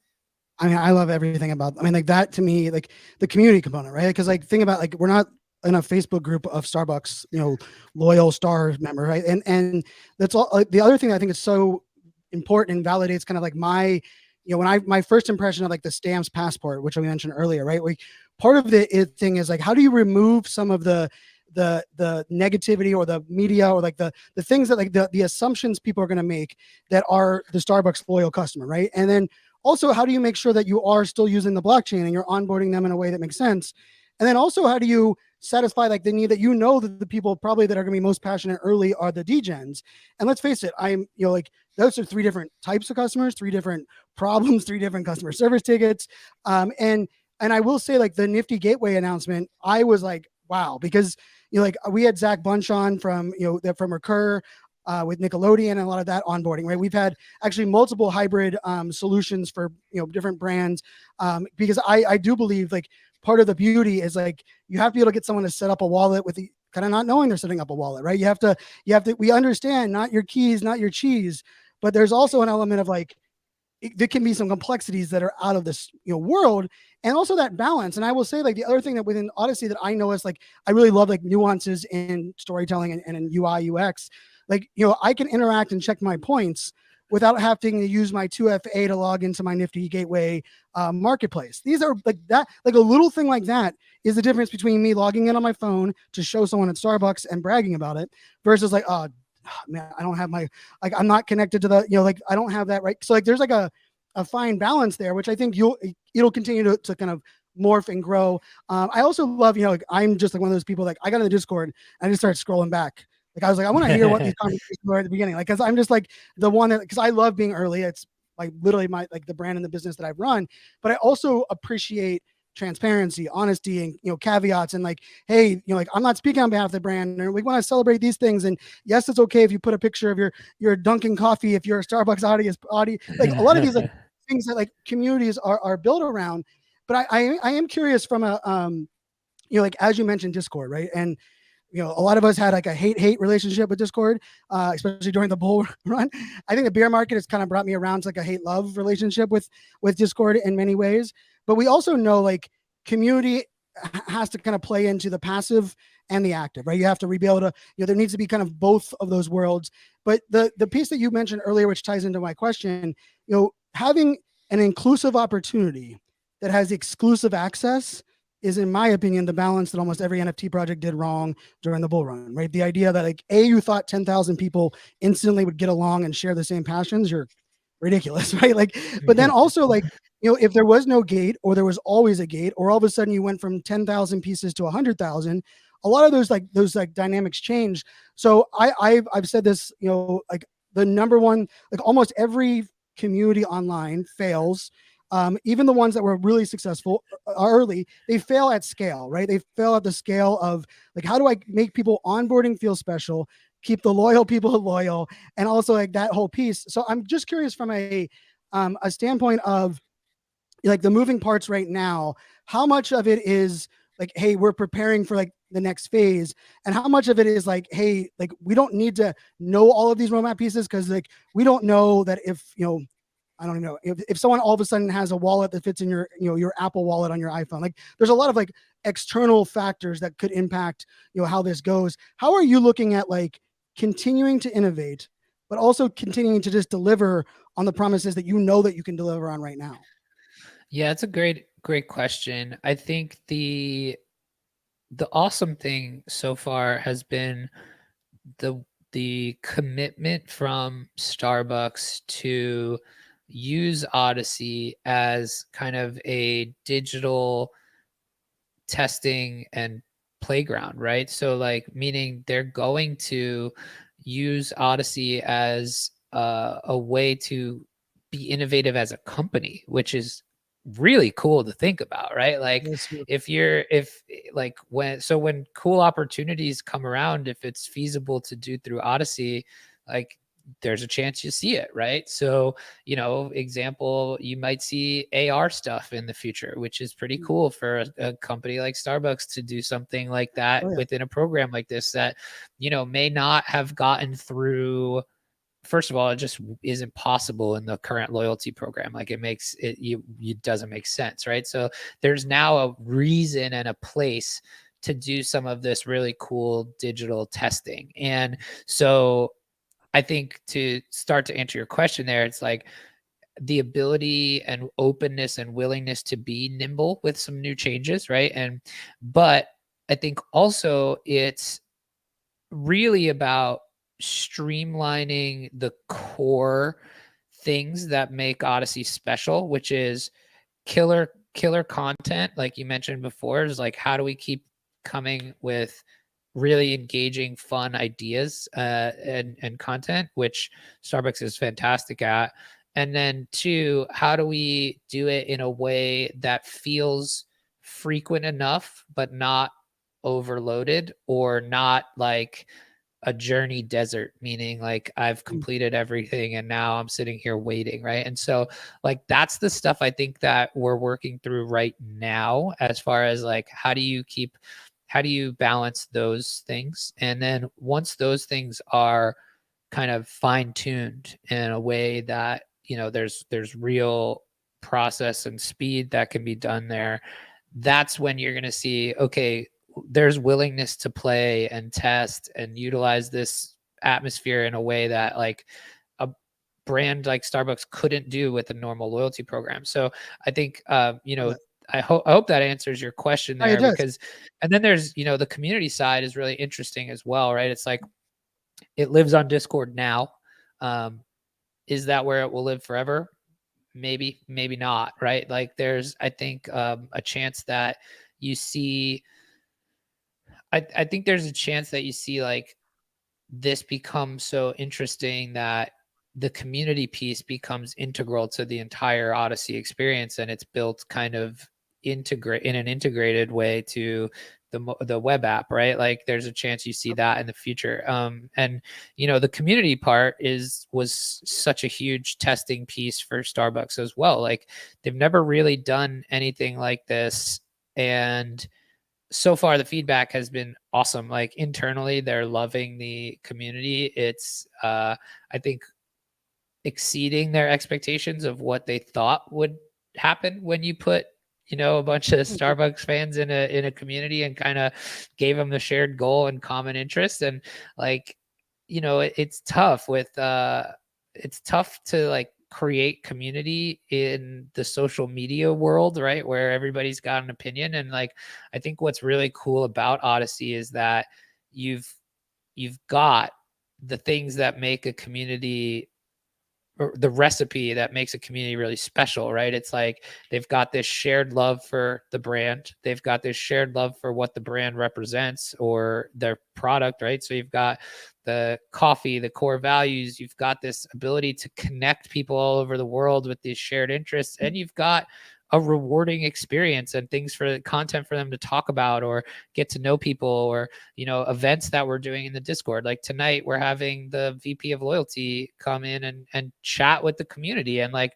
I mean, I love everything about, I mean, like that to me, like the community component, right? Because like think about like we're not in a Facebook group of Starbucks, you know, loyal star member, right? And that's all. Like, the other thing I think is so important and validates kind of like my, you know, when I my first impression of like the stamps passport, which we mentioned earlier, right? Like part of the thing is like how do you remove some of the negativity or the media or like the things that like the assumptions people are going to make that are the Starbucks loyal customer, right? And then also, how do you make sure that you are still using the blockchain and you're onboarding them in a way that makes sense? And then also, how do you satisfy like the need that you know that the people probably that are going to be most passionate early are the degens? And let's face it, I'm, you know, like those are three different types of customers, three different problems, three different customer service tickets. And I will say like the Nifty Gateway announcement, I was like, wow, because you know, like we had Zach Bunch on from, you know, from Recur, with Nickelodeon and a lot of that onboarding, right? We've had actually multiple hybrid solutions for, you know, different brands, because I do believe like part of the beauty is like you have to be able to get someone to set up a wallet with the kind of not knowing they're setting up a wallet, right? You have to we understand not your keys, not your cheese, but there's also an element of like there can be some complexities that are out of this, you know, world, and also that balance. And I will say like the other thing that within Odyssey that I know is like I really love like nuances in storytelling and in UI UX. Like, you know, I can interact and check my points without having to use my 2FA to log into my Nifty Gateway marketplace. These are like that, like a little thing like that is the difference between me logging in on my phone to show someone at Starbucks and bragging about it versus like, oh, man, I don't have my, like, I'm not connected to the, you know, like I don't have that, right? So like there's like a fine balance there, which I think it'll continue to kind of morph and grow. I also love, you know, like I'm just like one of those people, like I got in the Discord and I just started scrolling back. Like I was like, I want to hear what these conversations were at the beginning. Like, cause I'm just like the one that, cause I love being early. It's like literally my, like the brand and the business that I've run, but I also appreciate transparency, honesty, and, you know, caveats and like, hey, you know, like I'm not speaking on behalf of the brand, or we want to celebrate these things. And yes, it's okay if you put a picture of your Dunkin' coffee, if you're a Starbucks audience, like a lot of these like things that like communities are built around. But I am curious from a you know, like as you mentioned Discord, right? And you know, a lot of us had like a hate relationship with Discord, especially during the bull run. I think the bear market has kind of brought me around to like a hate love relationship with Discord in many ways. But we also know like community has to kind of play into the passive and the active, right? You have to be able to, you know, there needs to be kind of both of those worlds. But the piece that you mentioned earlier, which ties into my question, you know, having an inclusive opportunity that has exclusive access is, in my opinion, the balance that almost every NFT project did wrong during the bull run, right? The idea that like, you thought 10,000 people instantly would get along and share the same passions, you're ridiculous, right? Like, but then also like, you know, if there was no gate or there was always a gate, or all of a sudden you went from 10,000 pieces to 100,000, a lot of those dynamics change. So I've said this, you know, like the number one, like almost every community online fails even the ones that were really successful early, they fail at scale, right? They fail at the scale of like, how do I make people onboarding feel special, keep the loyal people loyal, and also like that whole piece. So I'm just curious from a standpoint of like the moving parts right now, how much of it is like, hey, we're preparing for like the next phase, and how much of it is like, hey, like we don't need to know all of these roadmap pieces because like we don't know that if I don't know if someone all of a sudden has a wallet that fits in your your Apple wallet on your iPhone. Like there's a lot of like external factors that could impact how this goes. How are you looking at like continuing to innovate, but also continuing to just deliver on the promises that that you can deliver on right now? Yeah, it's a great question. I think the awesome thing so far has been the the commitment from Starbucks to use Odyssey as kind of a digital testing and playground, right? So like meaning they're going to use Odyssey as a way to be innovative as a company, which is really cool to think about, right? Like Yes, if like when cool opportunities come around, if it's feasible to do through Odyssey, like there's a chance you see it, right? So, example, you might see AR stuff in the future, which is pretty cool for a company like Starbucks to do something like that oh yeah, within a program like this that, may not have gotten through. First of all, it just isn't possible in the current loyalty program. Like it doesn't make sense, right? So there's now a reason and a place to do some of this really cool digital testing. And so I think to start to answer your question there, it's like the ability and openness and willingness to be nimble with some new changes, right? But I think also it's really about streamlining the core things that make Odyssey special, which is killer content, like you mentioned before, is like how do we keep coming with really engaging, fun ideas and content, which Starbucks is fantastic at. And then two, how do we do it in a way that feels frequent enough, but not overloaded or not like a journey desert, meaning like I've completed everything and now I'm sitting here waiting, right? And so like that's the stuff I think that we're working through right now as far as like how do you balance those things? And then once those things are kind of fine-tuned in a way that, there's real process and speed that can be done there, that's when you're going to see, okay, there's willingness to play and test and utilize this atmosphere in a way that like a brand like Starbucks couldn't do with a normal loyalty program. So I think, I hope that answers your question it there does. because, and then there's, the community side is really interesting as well, right? It's like it lives on Discord now. Is that where it will live forever? Maybe not, right? Like there's, I think, a chance that you see, I think there's a chance that you see like this becomes so interesting that the community piece becomes integral to the entire Odyssey experience, and it's built kind of integrate in an integrated way to the web app, right? Like there's a chance you see that in the future. And the community part was such a huge testing piece for Starbucks as well. Like they've never really done anything like this, and so far the feedback has been awesome. Like internally they're loving the community. It's I think exceeding their expectations of what they thought would happen when you put a bunch of Starbucks fans in a community and kind of gave them the shared goal and common interest. And like it's tough with it's tough to like create community in the social media world, right? Where everybody's got an opinion. And like, I think what's really cool about Odyssey is that you've got the things that make a community the recipe that makes a community really special, right? It's like they've got this shared love for the brand. They've got this shared love for what the brand represents or their product, right? So you've got the coffee, the core values, you've got this ability to connect people all over the world with these shared interests, and you've got a rewarding experience and things for content for them to talk about or get to know people, or, you know, events that we're doing in the Discord. Like tonight, we're having the VP of loyalty come in and chat with the community. And like,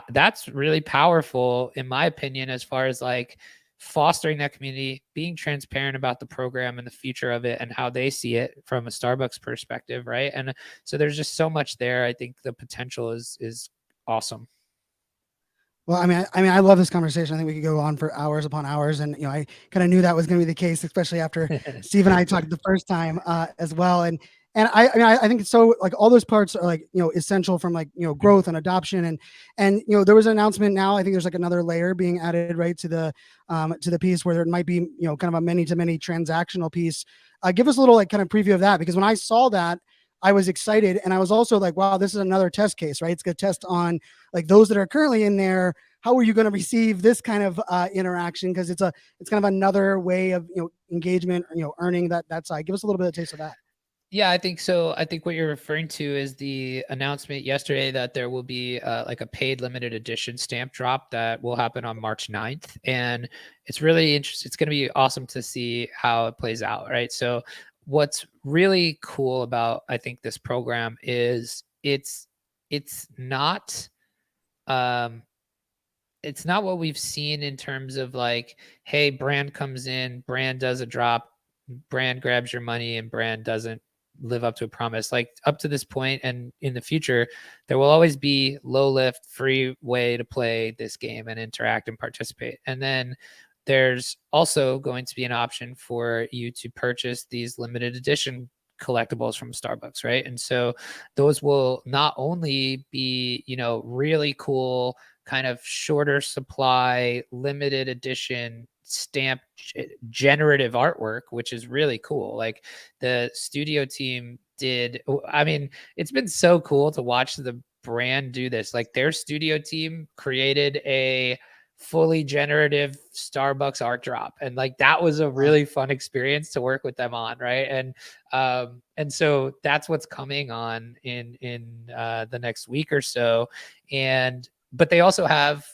that's really powerful, in my opinion, as far as like fostering that community, being transparent about the program and the future of it and how they see it from a Starbucks perspective. Right. And so there's just so much there. I think the potential is awesome. Well, I love this conversation. I think we could go on for hours upon hours, and I kind of knew that was going to be the case, especially after Steve and I talked the first time as well. And I think it's so, like, all those parts are like essential from like growth and adoption, and there was an announcement now. I think there's like another layer being added right to the piece where there might be kind of a many to many transactional piece. Give us a little like kind of preview of that, because when I saw that, I was excited, and I was also like, wow, this is another test case, right? It's going to test on like those that are currently in there. How are you going to receive this kind of interaction? Because it's kind of another way of engagement, earning that side. Give us a little bit of taste of that. Yeah, I think so. I think what you're referring to is the announcement yesterday that there will be like a paid limited edition stamp drop that will happen on March 9th. And it's really interesting. It's going to be awesome to see how it plays out, right? So what's really cool about, I think, this program is it's not it's not what we've seen in terms of like, hey, brand comes in, brand does a drop, brand grabs your money, and brand doesn't live up to a promise. Like, up to this point and in the future, there will always be low lift, free way to play this game and interact and participate. And then there's also going to be an option for you to purchase these limited edition collectibles from Starbucks, right? And so those will not only be, really cool, kind of shorter supply, limited edition stamp generative artwork, which is really cool. Like, the studio team did, I mean, it's been so cool to watch the brand do this. Like, their studio team created a fully generative Starbucks art drop, and like that was a really fun experience to work with them on, right? And so that's what's coming on in the next week or so. But they also have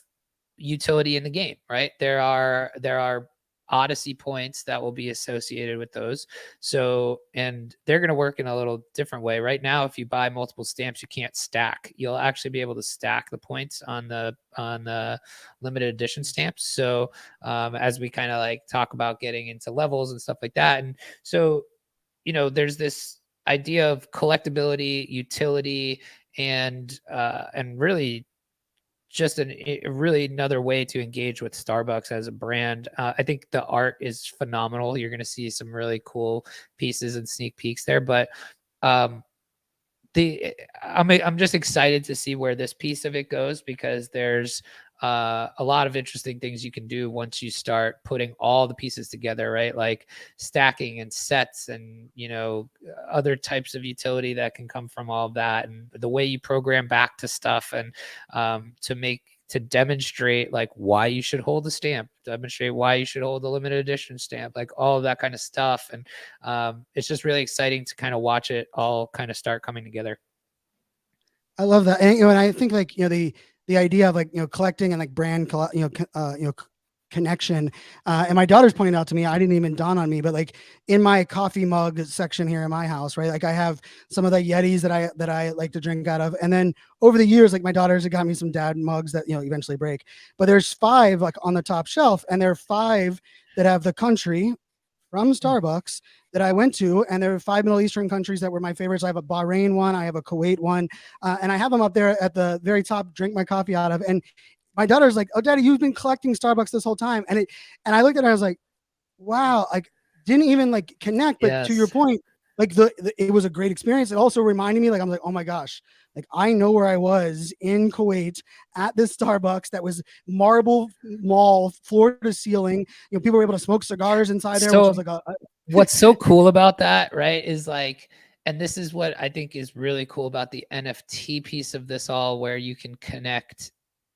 utility in the game, right? There are Odyssey points that will be associated with those. So, and they're going to work in a little different way. Right now, if you buy multiple stamps, you can't stack. You'll actually be able to stack the points on the limited edition stamps. So, as we kind of like talk about getting into levels and stuff like that. And so, there's this idea of collectability, utility, and really just really another way to engage with Starbucks as a brand. I think the art is phenomenal. You're going to see some really cool pieces and sneak peeks there, but I'm just excited to see where this piece of it goes, because there's a lot of interesting things you can do once you start putting all the pieces together, right? Like stacking and sets and, other types of utility that can come from all of that, and the way you program back to stuff, and to demonstrate like why you should hold a stamp, demonstrate why you should hold a limited edition stamp, like all of that kind of stuff. And it's just really exciting to kind of watch it all kind of start coming together. I love that. And, and I think like, the idea of like, collecting and like brand, connection. And my daughter's pointed out to me, I didn't even dawn on me, but like in my coffee mug section here in my house, right? Like I have some of the Yetis that I like to drink out of. And then over the years, like my daughters have got me some dad mugs that, eventually break, but there's 5 like on the top shelf, and there are 5 that have the country from Starbucks that I went to, and there are 5 Middle Eastern countries that were my favorites. I have a Bahrain one, I have a Kuwait one, and I have them up there at the very top, drink my coffee out of. And my daughter's like, "Oh, Daddy, you've been collecting Starbucks this whole time." And I looked at her, I was like, "Wow!" Like, didn't even like connect. But Yes. to your point, like it was a great experience. It also reminded me, like, I'm like, "Oh my gosh!" Like, I know where I was in Kuwait at this Starbucks that was marble mall, floor to ceiling. People were able to smoke cigars inside there, which was like what's so cool about that, right, is like And this is what I think is really cool about the NFT piece of this all, where you can connect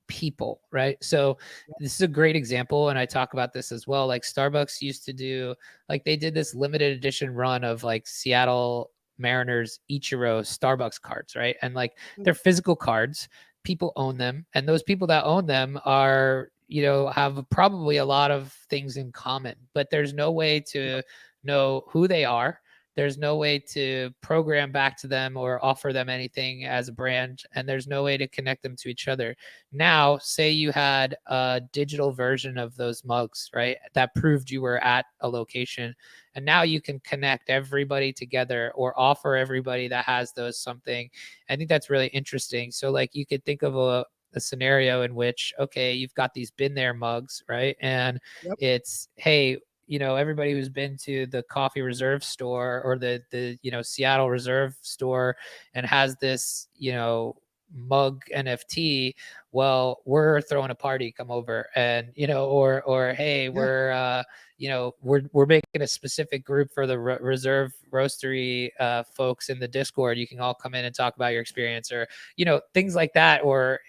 people, right? So this is a great example, and I talk about this as well. Like Starbucks used to do, like they did this limited edition run of like Seattle Mariners Ichiro Starbucks cards, right? And like they're physical cards, people own them, and those people that own them are, you know, have probably a lot of things in common, but there's no way to know who they are. There's no way to program back to them or offer them anything as a brand, and there's no way to connect them to each other. Now, say you had a digital version of those mugs, right? That proved you were at a location. And now you can connect everybody together or offer everybody that has those something. I think that's really interesting. So, like, you could think of a scenario in which, okay, you've got these been there mugs, right? And Yep. it's, hey, you know, everybody who's been to the Coffee Reserve store or the you know, Seattle Reserve store and has this, you know, mug NFT, well, we're throwing a party, come over. And, you know, or hey, Yeah. we're you know, we're making a specific group for the Reserve Roastery folks in the Discord. You can all come in and talk about your experience, or, you know, things like that. Or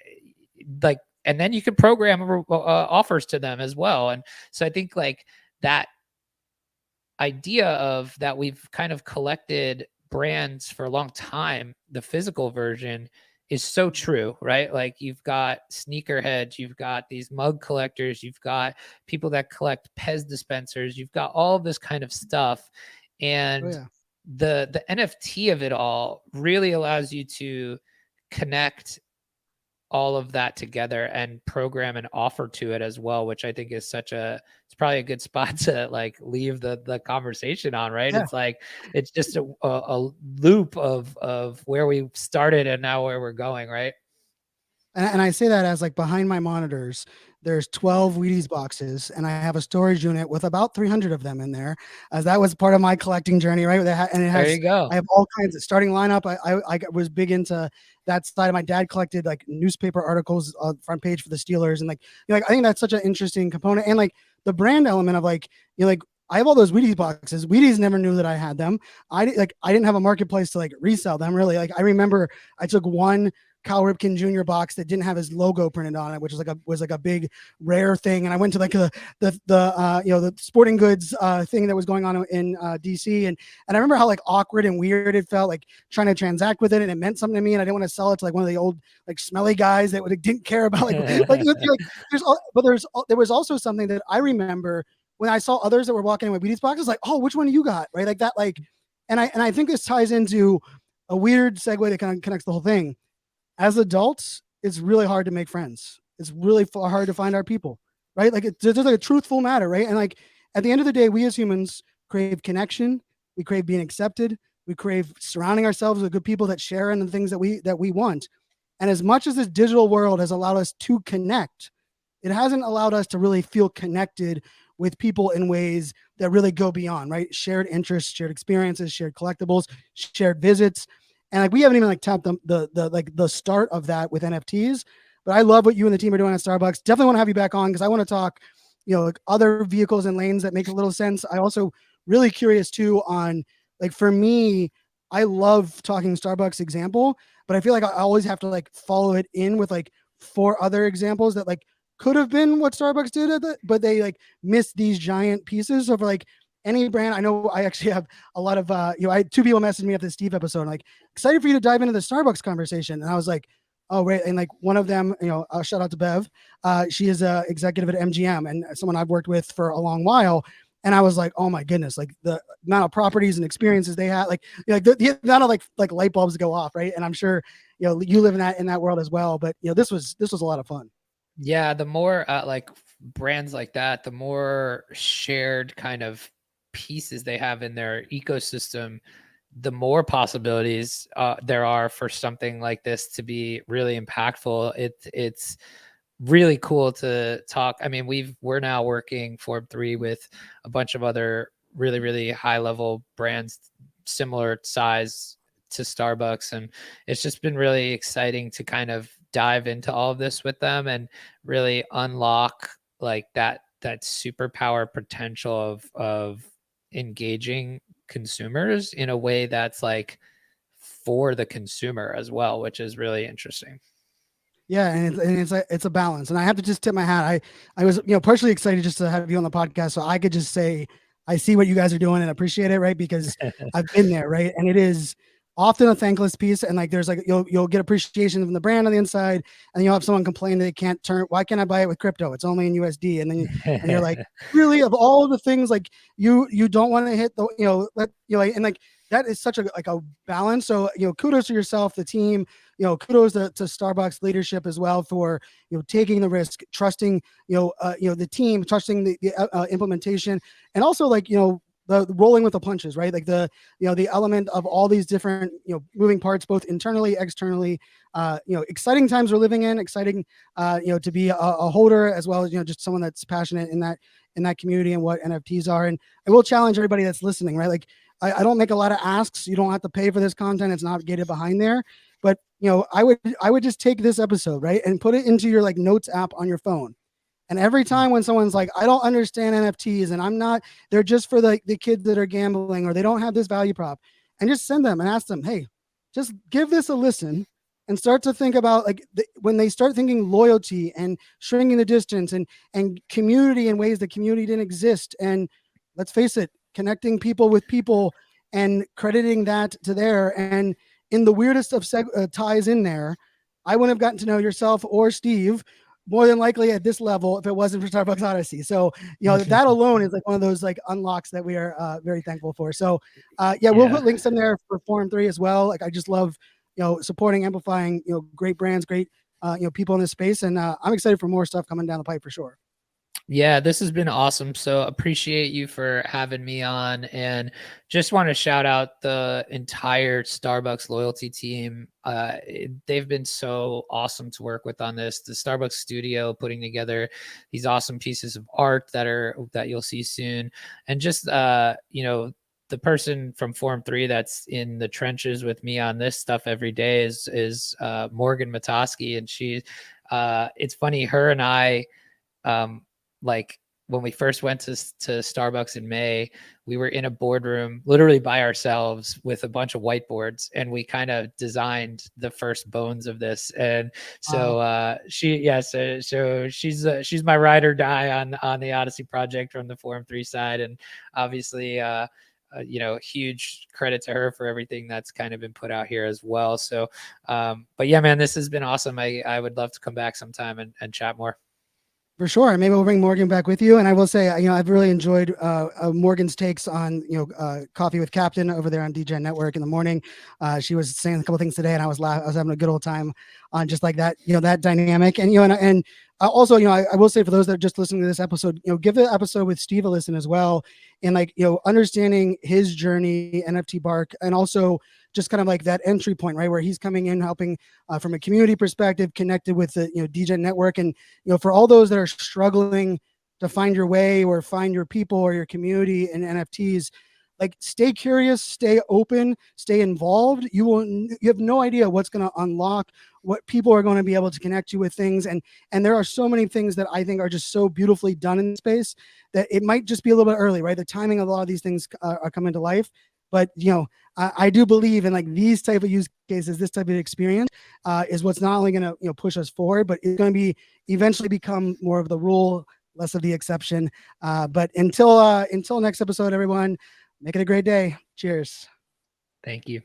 like, and then you can program offers to them as well. And so I think like that idea of that, we've kind of collected brands for a long time, the physical version is so true, right? Like you've got sneakerheads, you've got these mug collectors, you've got people that collect Pez dispensers, you've got all this kind of stuff. Oh And yeah. the NFT of it all really allows you to connect all of that together and program and offer to it as well, which I think is such a, it's probably a good spot to like leave the conversation on, right? Yeah. It's like, it's just a loop of where we started and now where we're going, right? And I say that as like behind my monitors, there's 12 Wheaties boxes, and I have a storage unit with about 300 of them in there, as that was part of my collecting journey, right? And it There has, you go. I have all kinds of starting lineup. I was big into that side. My dad collected like newspaper articles on front page for the Steelers, and like, you know, like I think that's such an interesting component, and like the brand element of like, you know, like I have all those Wheaties boxes. Wheaties never knew that I had them. I didn't have a marketplace to like resell them really. Like I remember I took one Cal Ripken Jr. box that didn't have his logo printed on it, which was like a big rare thing. And I went to like the you know, the sporting goods thing that was going on in DC, and I remember how like awkward and weird it felt, like trying to transact with it, and it meant something to me, and I didn't want to sell it to like one of the old like smelly guys that didn't care about like there was also something that I remember when I saw others that were walking in with Wheaties boxes, like, oh, which one do you got, right? Like that, like, and I think this ties into a weird segue that kind of connects the whole thing. As adults, it's really hard to make friends. It's really hard to find our people, right? Like it's just like a truthful matter, right? And like at the end of the day, we as humans crave connection. We crave being accepted. We crave surrounding ourselves with good people that share in the things that we want. And as much as this digital world has allowed us to connect, it hasn't allowed us to really feel connected with people in ways that really go beyond, right? Shared interests, shared experiences, shared collectibles, shared visits. And like we haven't even like tapped the like the start of that with NFTs. But I love what you and the team are doing at Starbucks. Definitely want to have you back on because I want to talk, you know, like other vehicles and lanes that make a little sense. I also really curious too on, like, for me, I love talking Starbucks example, but I feel like I always have to like follow it in with like four other examples that like could have been what Starbucks did at but they like missed these giant pieces of like any brand. I know I actually have a lot of you know, I had two people messaged me after the Steve episode, and like, excited for you to dive into the Starbucks conversation. And I was like, oh, right. And like one of them, you know, shout out to Bev. She is a executive at MGM and someone I've worked with for a long while. And I was like, oh my goodness, like the amount of properties and experiences they had, like, you know, like the amount of like light bulbs go off, right? And I'm sure, you know, you live in that world as well. But you know, this was a lot of fun. Yeah, the more like brands like that, the more shared kind of pieces they have in their ecosystem, the more possibilities there are for something like this to be really impactful. It's really cool to talk. I mean, we're now working Forum3 with a bunch of other really high level brands, similar size to Starbucks, and it's just been really exciting to kind of dive into all of this with them and really unlock like that superpower potential of engaging consumers in a way that's like for the consumer as well, which is really interesting. Yeah, and it's a balance, and I have to just tip my hat. I was partially excited just to have you on the podcast, so I could just say I see what you guys are doing and appreciate it, right? Because I've been there, right? And it is often a thankless piece, and like there's like you'll get appreciation from the brand on the inside, and you'll have someone complain that they can't turn. Why can't I buy it with crypto? It's only in USD, and then and you're like, really, of all the things, like you don't want to hit the and like that is such a balance. So kudos to yourself, the team. Kudos to Starbucks leadership as well for taking the risk, trusting the team, trusting the implementation, and also like the rolling with the punches, right? Like the the element of all these different moving parts, both internally, externally. Exciting times we're living in. Exciting, to be a holder as well as just someone that's passionate in that community and what NFTs are. And I will challenge everybody that's listening, right? Like I don't make a lot of asks. You don't have to pay for this content. It's not gated behind there. But I would just take this episode, right, and put it into your like notes app on your phone. And every time when someone's like, I don't understand NFTs and they're just for the kids that are gambling or they don't have this value prop, and just send them and ask them, hey, just give this a listen and start to think about like when they start thinking loyalty and shrinking the distance and community in ways that community didn't exist. And let's face it, connecting people with people and crediting that to there. And in the weirdest of ties in there, I wouldn't have gotten to know yourself or Steve more than likely at this level if it wasn't for Starbucks Odyssey. So, that alone is like one of those like unlocks that we are very thankful for. So, we'll put links in there for Forum3 as well. Like I just love, supporting, amplifying, great brands, great, people in this space. And I'm excited for more stuff coming down the pipe for sure. Yeah, this has been awesome. So appreciate you for having me on, and just want to shout out the entire Starbucks loyalty team. They've been so awesome to work with on this. The Starbucks studio putting together these awesome pieces of art that you'll see soon, and just the person from Forum3 that's in the trenches with me on this stuff every day is Morgan Matoski, and it's funny, her and I. Like when we first went to Starbucks in May, we were in a boardroom literally by ourselves with a bunch of whiteboards, and we kind of designed the first bones of this. And so so she's my ride or die on the Odyssey project from the Forum3 side, and obviously huge credit to her for everything that's kind of been put out here as well. So but yeah, man, this has been awesome. I would love to come back sometime and chat more. For sure. Maybe we'll bring Morgan back with you. And I will say, I've really enjoyed Morgan's takes on, Coffee with Captain over there on DJ Network in the morning. She was saying a couple things today, and I was having a good old time on just like that, that dynamic. And, also, I will say for those that are just listening to this episode, give the episode with Steve a listen as well. And like, understanding his journey, NFT Bark, and also just kind of like that entry point, right, where he's coming in, helping from a community perspective, connected with the DJ Network. And for all those that are struggling to find your way or find your people or your community in NFTs, like stay curious, stay open, stay involved. You have no idea what's going to unlock, what people are going to be able to connect you with things. And there are so many things that I think are just so beautifully done in space that it might just be a little bit early, right? The timing of a lot of these things are coming to life. But, I do believe in like these type of use cases, this type of experience is what's not only going to push us forward, but it's going to be eventually become more of the rule, less of the exception. But until next episode, everyone, make it a great day. Cheers. Thank you.